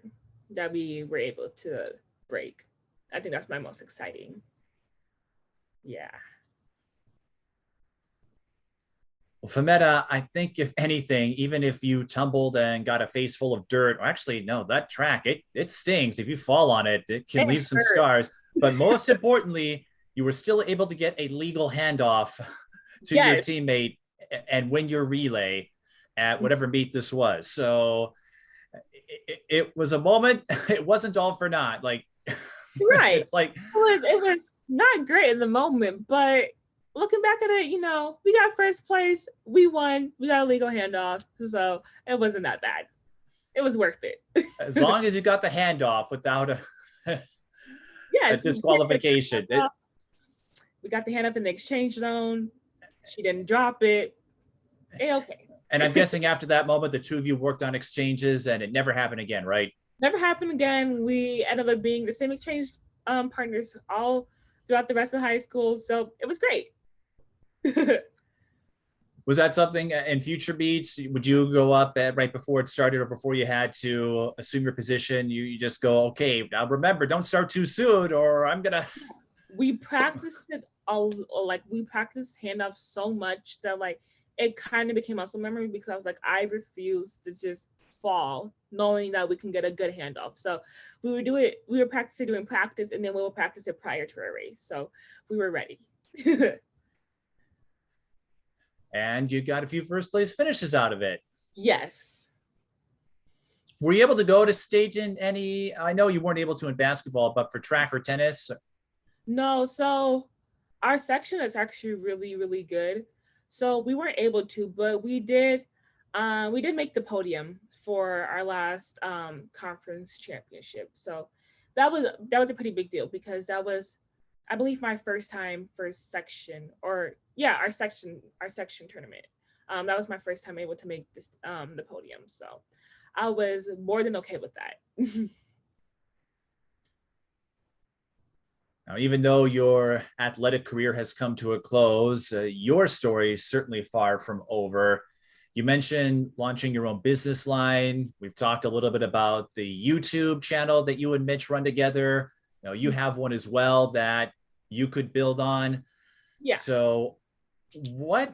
that we were able to break. I think that's my most exciting. Yeah. Well, Fametta, I think if anything, even if you tumbled and got a face full of dirt, or actually, no, that track, it stings. If you fall on it, it can It leave some hurt. scars. But most importantly, you were still able to get a legal handoff to your Yes. teammate and win your relay at whatever meet this was. So it was a moment. It wasn't all for naught. Like, Right. it's like, It was not great in the moment, but looking back at it, we got first place, we won, we got a legal handoff, so it wasn't that bad. It was worth it. as long as you got the handoff without a Yes, disqualification. we got the hand up in the exchange zone. She didn't drop it. Okay. And I'm guessing after that moment, the two of you worked on exchanges and it never happened again, right? Never happened again. We ended up being the same exchange partners all throughout the rest of high school. So it was great. Was that something in future beats? Would you go up right before it started or before you had to assume your position? You just go, okay, now remember, don't start too soon or I'm going to. We practiced it all, like we practiced handoff so much that like it kind of became muscle memory because I was like, I refuse to just fall knowing that we can get a good handoff. So we were practicing during practice and then we would practice it prior to a race. So we were ready. And you got a few first place finishes out of it. Yes. Were you able to go to state in any? I know you weren't able to in basketball, but for track or tennis? No, so our section is actually really, really good. So we weren't able to, but we did make the podium for our last conference championship. So that was a pretty big deal because that was, I believe, my first time for section, or yeah, our section tournament. That was my first time able to make this the podium. So I was more than okay with that. Now, even though your athletic career has come to a close, your story is certainly far from over. You mentioned launching your own business line. We've talked a little bit about the YouTube channel that you and Mitch run together. You have one as well that you could build on. Yeah. So what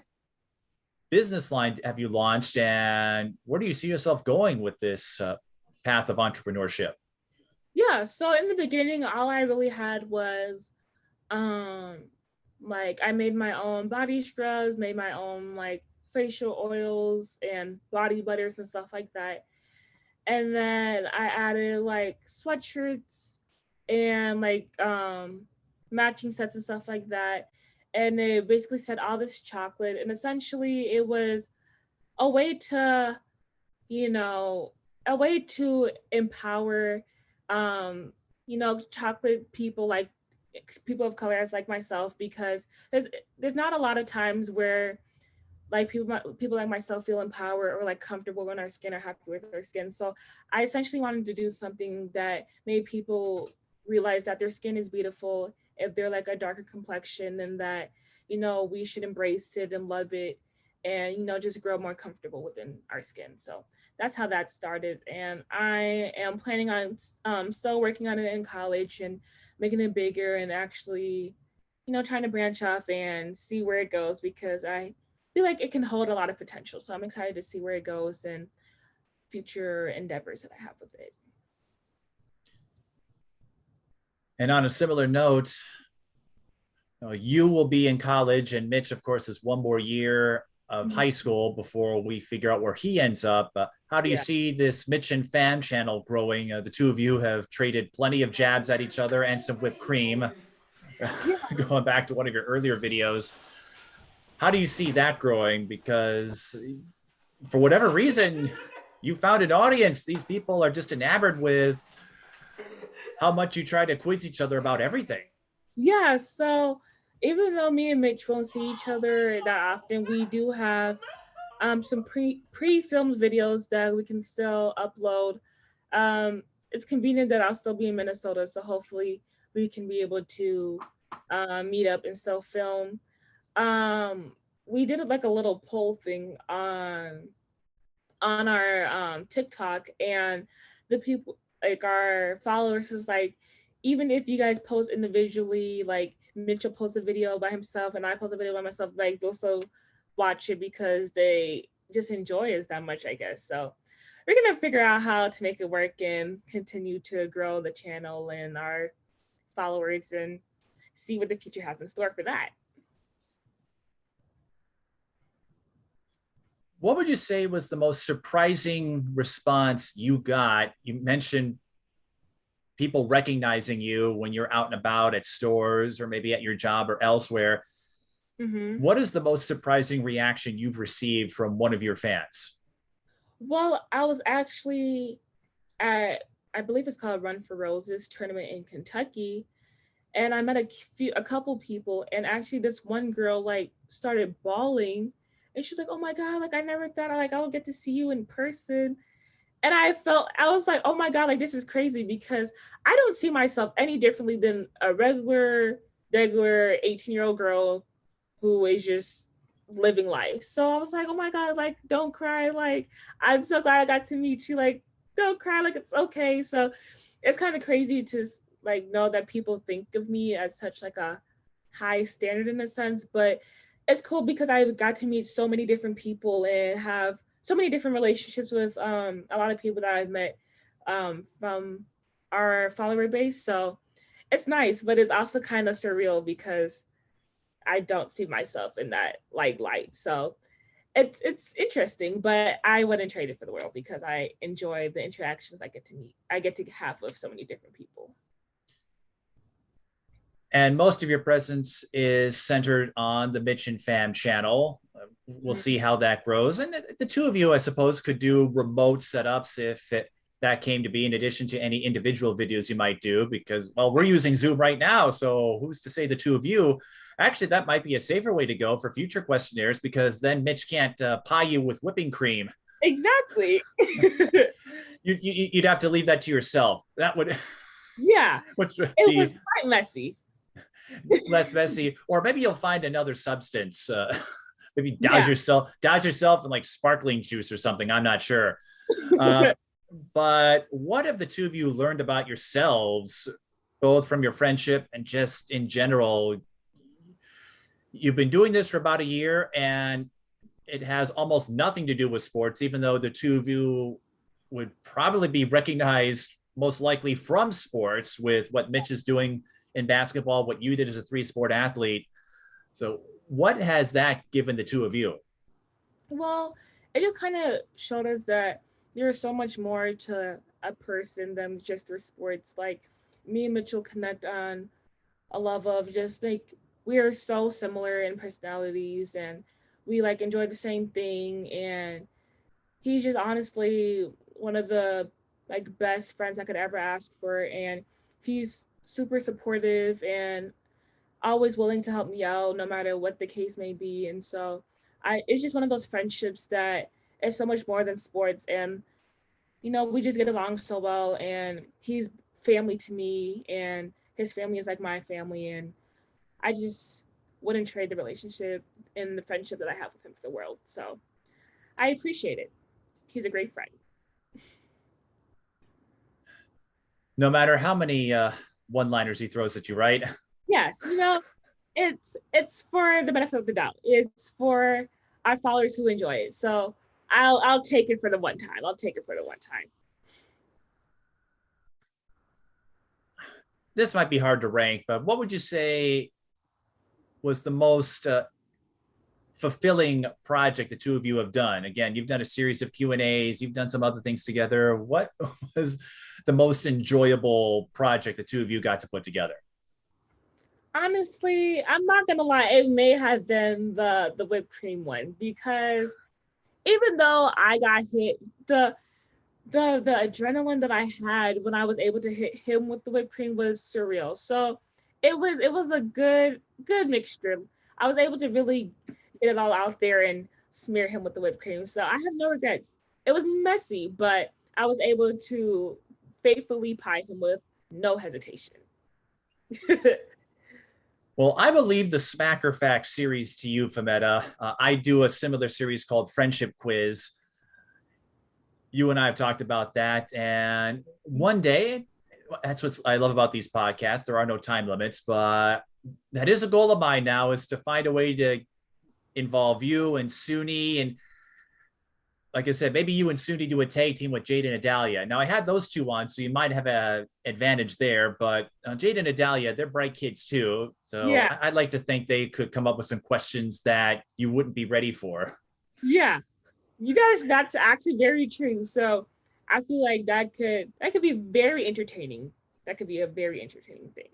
business line have you launched and where do you see yourself going with this path of entrepreneurship? Yeah, so in the beginning, all I really had was like I made my own body scrubs, made my own like facial oils and body butters and stuff like that. And then I added like sweatshirts and like matching sets and stuff like that. And it basically said all this chocolate. And essentially it was a way to, a way to empower chocolate people, like people of color as like myself, because there's not a lot of times where like people like myself feel empowered or like comfortable when our skin or happy with our skin. So I essentially wanted to do something that made people realize that their skin is beautiful if they're like a darker complexion, and that we should embrace it and love it, and just grow more comfortable within our skin. So that's how that started, and I am planning on still working on it in college and making it bigger, and actually trying to branch off and see where it goes, because I feel like it can hold a lot of potential. So I'm excited to see where it goes and future endeavors that I have with it. And on a similar note, you will be in college, and Mitch, of course, is one more year of high school before we figure out where he ends up. How do you see this Mitch and Fam channel growing? The two of you have traded plenty of jabs at each other and some whipped cream. Going back to one of your earlier videos, how do you see that growing? Because for whatever reason, you found an audience. These people are just enamored with how much you try to quiz each other about everything. Yeah, so even though me and Mitch won't see each other that often, we do have some pre-filmed videos that we can still upload. it's convenient that I'll still be in Minnesota, so hopefully we can be able to meet up and still film. We did like a little poll thing on our TikTok, and the people, like our followers, was like, even if you guys post individually, like Mitchell posts a video by himself and I post a video by myself, like they'll still watch it because they just enjoy it that much, I guess. So we're gonna figure out how to make it work and continue to grow the channel and our followers and see what the future has in store for that. What would you say was the most surprising response you got? You mentioned people recognizing you when you're out and about at stores or maybe at your job or elsewhere. Mm-hmm. What is the most surprising reaction you've received from one of your fans? Well, I was actually at, I believe it's called Run for Roses tournament in Kentucky, and I met a couple people, and actually this one girl like started bawling, and she's like, "Oh my God, like I never thought I would get to see you in person." And I was like, "Oh my God, like this is crazy," because I don't see myself any differently than a regular 18-year-old girl who is just living life. So I was like, "Oh my God, like don't cry. Like I'm so glad I got to meet you. Like don't cry. Like it's okay." So it's kind of crazy to like know that people think of me as such like a high standard in a sense, but it's cool because I got to meet so many different people and have so many different relationships with a lot of people that I've met from our follower base. So it's nice, but it's also kind of surreal because I don't see myself in that like light. So it's interesting, but I wouldn't trade it for the world because I enjoy the interactions I get to have with so many different people. And most of your presence is centered on the Mitch and Fam channel. We'll Mhm. see how that grows. And the two of you, I suppose, could do remote setups if that came to be, in addition to any individual videos you might do, because, well, we're using Zoom right now. So who's to say the two of you? Actually, that might be a safer way to go for future questionnaires, because then Mitch can't pie you with whipping cream. Exactly. You'd have to leave that to yourself. That would, Yeah, which would it was be quite messy. less messy, or maybe you'll find another substance. Maybe Yeah. douse yourself in like sparkling juice or something. I'm not sure. Uh, but what have the two of you learned about yourselves, both from your friendship and just in general? You've been doing this for about a year, and it has almost nothing to do with sports, even though the two of you would probably be recognized most likely from sports with what Mitch is doing in basketball, what you did as a three-sport athlete. So what has that given the two of you? Well, it just kind of showed us that there's so much more to a person than just their sports. Like me and Mitchell connect on a love of just like we are so similar in personalities and we like enjoy the same thing, and he's just honestly one of the like best friends I could ever ask for, and he's super supportive and always willing to help me out no matter what the case may be. And so I it's just one of those friendships that is so much more than sports, and we just get along so well, and he's family to me and his family is like my family, and I just wouldn't trade the relationship and the friendship that I have with him for the world. So I appreciate it. He's a great friend. No matter how many one-liners he throws at you, right? Yes, it's for the benefit of the doubt. It's for our followers who enjoy it. So I'll take it for the one time. I'll take it for the one time. This might be hard to rank, but what would you say was the most fulfilling project the two of you have done? Again, you've done a series of Q&As, you've done some other things together. What was the most enjoyable project the two of you got to put together? Honestly, I'm not gonna lie, it may have been the whipped cream one, because even though I got hit, the adrenaline that I had when I was able to hit him with the whipped cream was surreal. So it was a good mixture. I was able to really get it all out there and smear him with the whipped cream. So I have no regrets. It was messy, but I was able to faithfully pie him with no hesitation. Well, I believe the Smacker Fact series to you, Fametta. I do a similar series called Friendship Quiz. You and I have talked about that. And one day, that's what I love about these podcasts. There are no time limits, but that is a goal of mine now, is to find a way to involve you and Suni. And like I said, maybe you and Suni do a tag team with Jade and Adalia. Now I had those two on, so you might have an advantage there. But Jade and Adalia, they're bright kids too. So Yeah. I'd like to think they could come up with some questions that you wouldn't be ready for. Yeah. You guys, that's actually very true. So I feel like that could be very entertaining. That could be a very entertaining thing.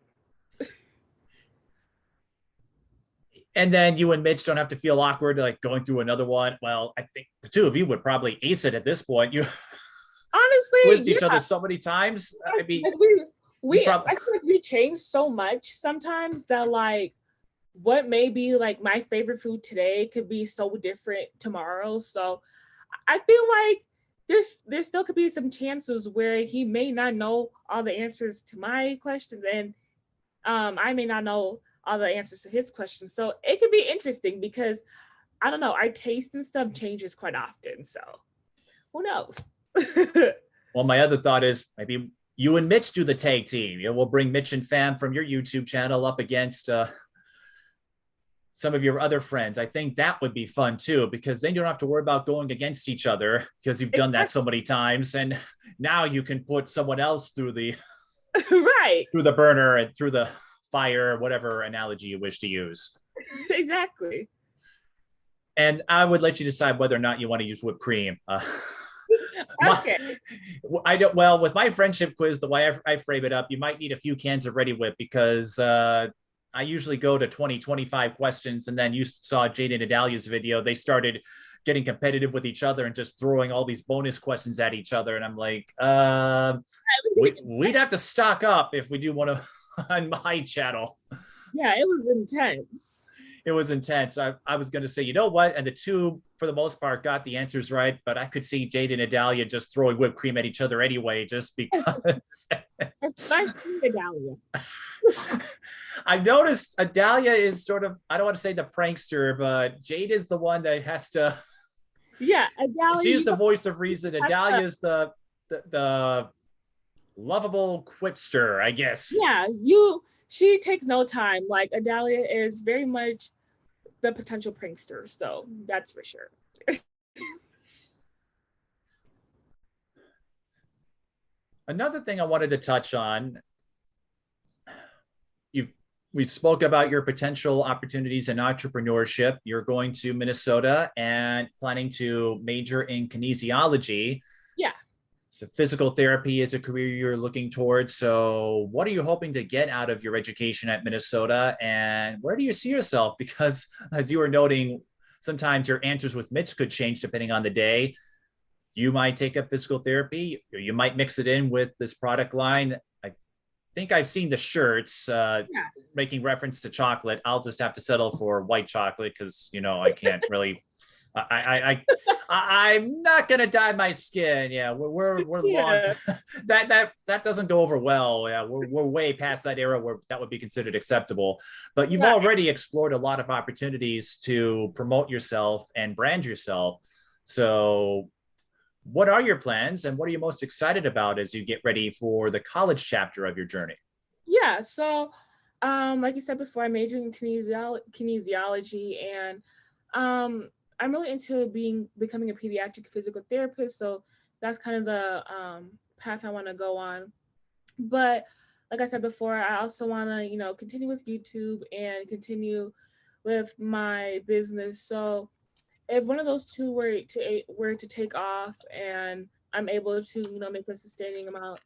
And then you and Mitch don't have to feel awkward like going through another one. Well, I think the two of you would probably ace it at this point. You Honestly, quizzed each other so many times. I mean, I feel like we change so much sometimes that like what may be like my favorite food today could be so different tomorrow. So I feel like there still could be some chances where he may not know all the answers to my questions, and I may not know all the answers to his questions. So it could be interesting because I don't know, our taste and stuff changes quite often. So who knows? Well, my other thought is maybe you and Mitch do the tag team. You know, we'll bring Mitch and Fam from your YouTube channel up against some of your other friends. I think that would be fun too, because then you don't have to worry about going against each other because you've done that so many times. And now you can put someone else through the right, through the burner and through the fire, whatever analogy you wish to use. exactly. And I would let you decide whether or not you want to use whipped cream. Okay. I don't. Well, with my friendship quiz, the way I frame it up, you might need a few cans of Ready Whip because I usually go to 20, 25 questions. And then you saw Jade and Adalia's video. They started getting competitive with each other and just throwing all these bonus questions at each other. And I'm like, we'd have to stock up if we do want to on my channel. Yeah, it was intense. It was intense. I was going to say, you know what? And the two, for the most part, got the answers right. But I could see Jade and Adalia just throwing whipped cream at each other anyway, just because. Especially Adalia. I noticed Adalia is sort of, I don't want to say the prankster, but Jade is the one that has to. Yeah, Adalia. She's the voice of reason. Adalia is the lovable quipster, I guess. Yeah, she takes no time. Like Adalia is very much the potential prankster, so that's for sure. Another thing I wanted to touch on, we spoke about your potential opportunities in entrepreneurship. You're going to Minnesota and planning to major in kinesiology. Yeah. So physical therapy is a career you're looking towards. So what are you hoping to get out of your education at Minnesota? And where do you see yourself? Because as you were noting, sometimes your answers with Mitch could change depending on the day. You might take up physical therapy. You might mix it in with this product line. I think I've seen the shirts making reference to chocolate. I'll just have to settle for white chocolate because, you know, I can't really... I'm not gonna dye my skin. Yeah, we're long. that doesn't go over well. Yeah, we're way past that era where that would be considered acceptable. But you've already explored a lot of opportunities to promote yourself and brand yourself. So, what are your plans, and what are you most excited about as you get ready for the college chapter of your journey? Yeah. So, like you said before, I majored in kinesiology, and I'm really into becoming a pediatric physical therapist. So that's kind of the path I want to go on. But like I said before, I also want to, continue with YouTube and continue with my business. So if one of those two were to take off and I'm able to, make a sustaining amount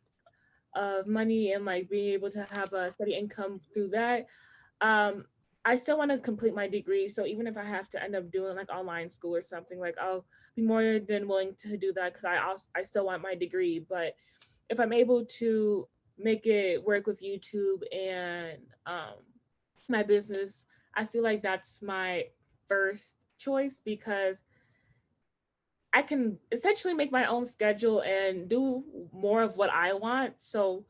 of money and like being able to have a steady income through that, I still want to complete my degree. So even if I have to end up doing like online school or something, like I'll be more than willing to do that because I still want my degree. But if I'm able to make it work with YouTube and my business, I feel like that's my first choice because I can essentially make my own schedule and do more of what I want. So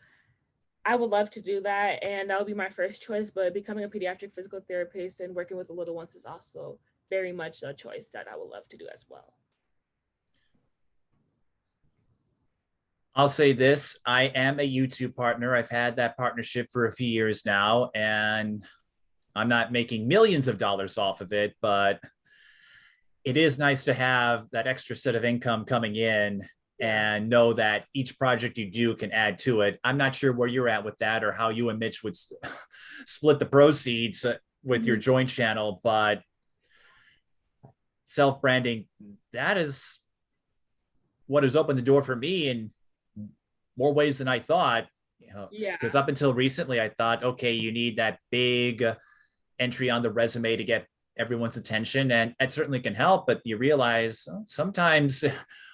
I would love to do that, and that would be my first choice. But becoming a pediatric physical therapist and working with the little ones is also very much a choice that I would love to do as well. I'll say this, I am a YouTube partner. I've had that partnership for a few years now, and I'm not making millions of dollars off of it, but it is nice to have that extra set of income coming in and know that each project you do can add to it. I'm not sure where you're at with that or how you and Mitch would split the proceeds with your joint channel, but self-branding, that is what has opened the door for me in more ways than I thought. Because up until recently, I thought, okay, you need that big entry on the resume to get everyone's attention, and it certainly can help, but you realize sometimes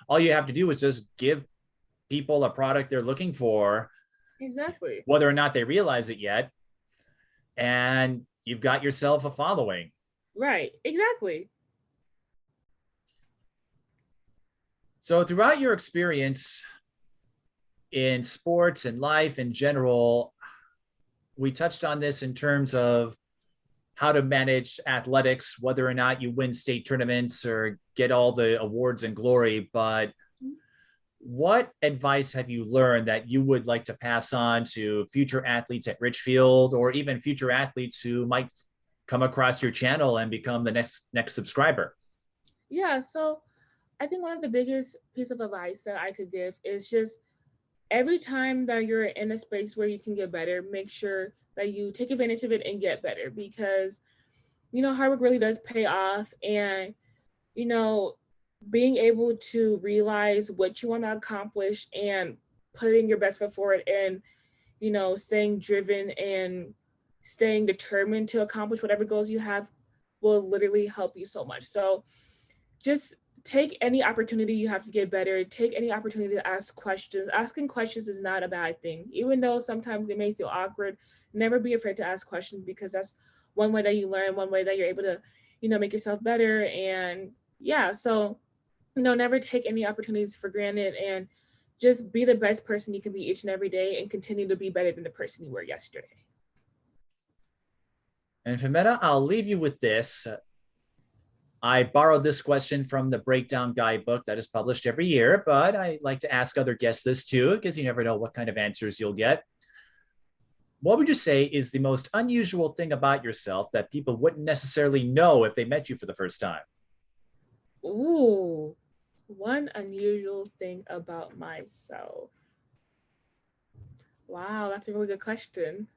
all you have to do is just give people a product they're looking for, exactly, whether or not they realize it yet, and you've got yourself a following. Right, exactly. So throughout your experience in sports and life in general, we touched on this in terms of how to manage athletics, whether or not you win state tournaments or get all the awards and glory. But what advice have you learned that you would like to pass on to future athletes at Richfield, or even future athletes who might come across your channel and become the next subscriber? Yeah, so I think one of the biggest piece of advice that I could give is just every time that you're in a space where you can get better, make sure that you take advantage of it and get better, because, you know, hard work really does pay off. And, you know, being able to realize what you want to accomplish and putting your best foot forward and, you know, staying driven and staying determined to accomplish whatever goals you have will literally help you so much. So just take any opportunity you have to get better. Take any opportunity to ask questions. Asking questions is not a bad thing. Even though sometimes they may feel awkward, never be afraid to ask questions, because that's one way that you learn, one way that you're able to, you know, make yourself better. And yeah, so, you know, never take any opportunities for granted, and just be the best person you can be each and every day, and continue to be better than the person you were yesterday. And Fametta, I'll leave you with this. I borrowed this question from the Breakdown Guidebook that is published every year, but I like to ask other guests this too, because you never know what kind of answers you'll get. What would you say is the most unusual thing about yourself that people wouldn't necessarily know if they met you for the first time? Ooh, one unusual thing about myself. Wow, that's a really good question.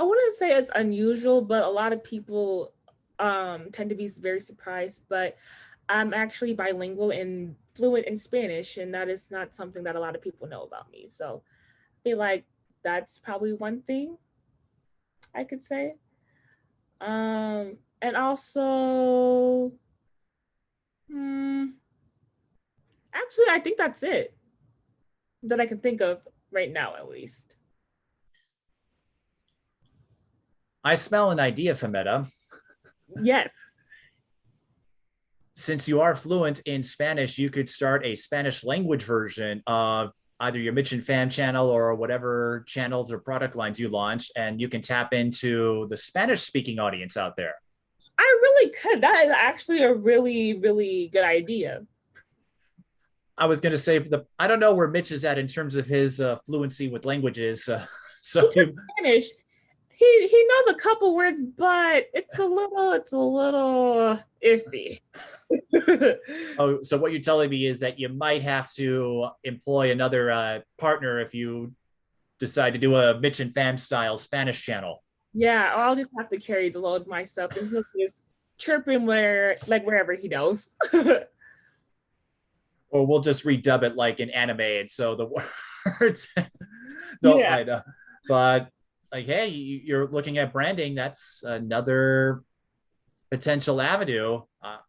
I wouldn't say it's unusual, but a lot of people tend to be very surprised. But I'm actually bilingual and fluent in Spanish, and that is not something that a lot of people know about me. So I feel like that's probably one thing I could say. And also, actually, I think that's it that I can think of right now, at least. I smell an idea, Fametta. Yes. Since you are fluent in Spanish, you could start a Spanish language version of either your Mitch and Fam channel or whatever channels or product lines you launch, and you can tap into the Spanish speaking audience out there. I really could. That is actually a really, really good idea. I was going to say, I don't know where Mitch is at in terms of his fluency with languages. So Spanish, he knows a couple words, but it's a little iffy. Oh, so what you're telling me is that you might have to employ another partner if you decide to do a Mitch and Fam style Spanish channel. Yeah, I'll just have to carry the load myself, and he'll just chirping wherever he knows. Or we'll just redub it like an anime, and so the words don't line up. But like, hey, you're looking at branding. That's another potential avenue.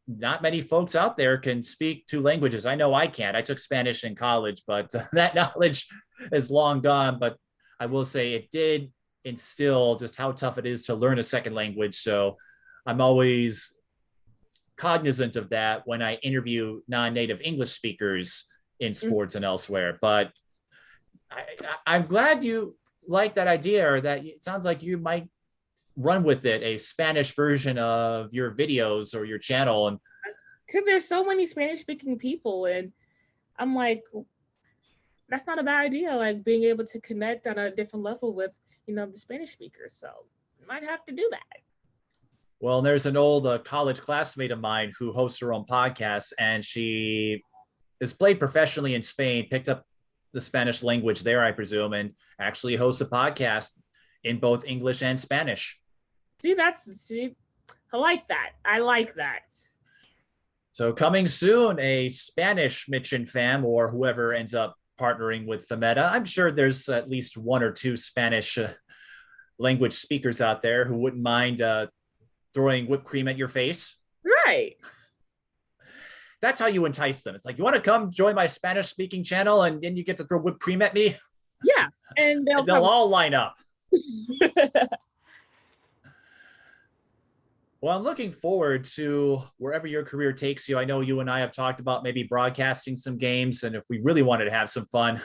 Not many folks out there can speak two languages. I know I can't. I took Spanish in college, but that knowledge is long gone. But I will say it did instill just how tough it is to learn a second language. So I'm always cognizant of that when I interview non-native English speakers in sports and elsewhere. But I'm glad you like that idea, or that it sounds like you might run with it, a Spanish version of your videos or your channel. And Because there's so many Spanish speaking people, and I'm like, that's not a bad idea. Like being able to connect on a different level with, the Spanish speakers. So might have to do that. well, there's an old college classmate of mine who hosts her own podcast, and she is played professionally in Spain, picked up the Spanish language there, I presume, and actually hosts a podcast in both English and Spanish. See, I like that. I like that. So coming soon, a Spanish Mitch and Fam, or whoever ends up partnering with Fametta. I'm sure there's at least one or two Spanish language speakers out there who wouldn't mind throwing whipped cream at your face. Right. That's how you entice them. It's like, you want to come join my Spanish speaking channel and then you get to throw whipped cream at me? Yeah. And they'll all line up. Well, I'm looking forward to wherever your career takes you. I know you and I have talked about maybe broadcasting some games, and if we really wanted to have some fun,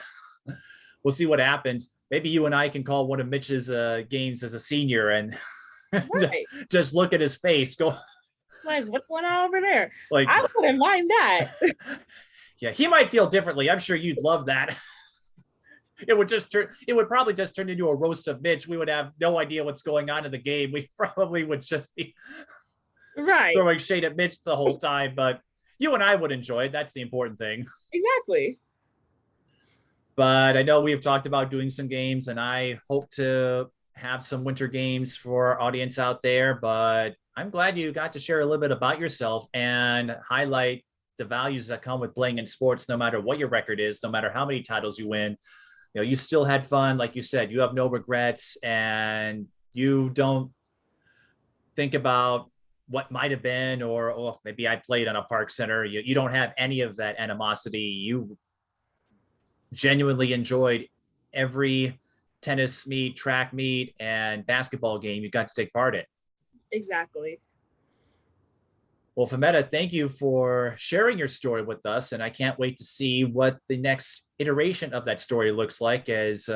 we'll see what happens. Maybe you and I can call one of Mitch's games as a senior and right. just look at his face, go like, what's going on over there? Like, I wouldn't mind that. Yeah, he might feel differently. I'm sure you'd love that. It would probably just turn into a roast of Mitch. We would have no idea what's going on in the game. We probably would just be throwing shade at Mitch the whole time, but you and I would enjoy it. That's the important thing. Exactly. But I know we've talked about doing some games, and I hope to have some winter games for our audience out there. But I'm glad you got to share a little bit about yourself and highlight the values that come with playing in sports, no matter what your record is, no matter how many titles you win. You still had fun. Like you said, you have no regrets, and you don't think about what might have been, or oh, maybe I played on a park center. You don't have any of that animosity. You genuinely enjoyed every tennis meet, track meet, and basketball game you got to take part in. Exactly. Well, Fametta, thank you for sharing your story with us, and I can't wait to see what the next iteration of that story looks like as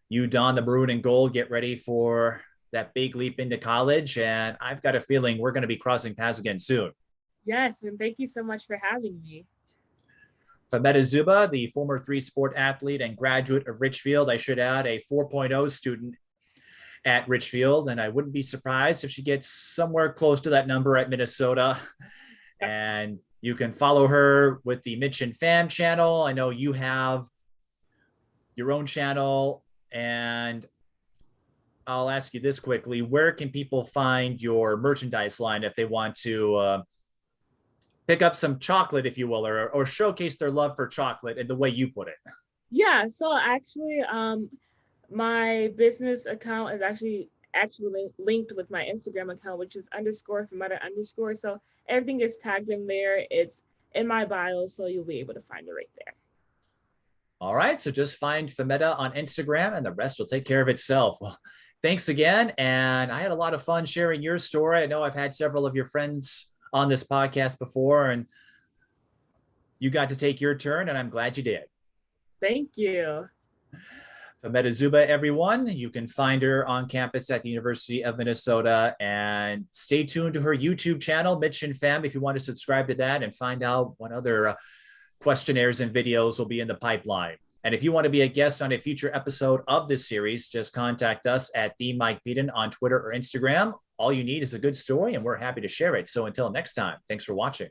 you don the maroon and gold, get ready for that big leap into college, and I've got a feeling we're going to be crossing paths again soon. Yes, and thank you so much for having me. Fametta Zubah, the former three-sport athlete and graduate of Richfield, I should add, a 4.0 student at Richfield, and I wouldn't be surprised if she gets somewhere close to that number at Minnesota. And you can follow her with the Mitch and Fam channel. I know you have your own channel, and I'll ask you this quickly. Where can people find your merchandise line if they want to pick up some chocolate, if you will, or showcase their love for chocolate in the way you put it? Yeah, so actually, my business account is actually linked with my Instagram account, which is _Fametta_. So everything is tagged in there. It's in my bio, so you'll be able to find it right there. All right, so just find Fametta on Instagram, and the rest will take care of itself. Well, thanks again, and I had a lot of fun sharing your story. I know I've had several of your friends on this podcast before, and you got to take your turn, and I'm glad you did. Thank you. Fametta Zubah, everyone. You can find her on campus at the University of Minnesota, and stay tuned to her YouTube channel, Mitch and Fam, if you want to subscribe to that and find out what other questionnaires and videos will be in the pipeline. And if you want to be a guest on a future episode of this series, just contact us at the Mike Beaton on Twitter or Instagram. All you need is a good story, and we're happy to share it. So until next time, thanks for watching.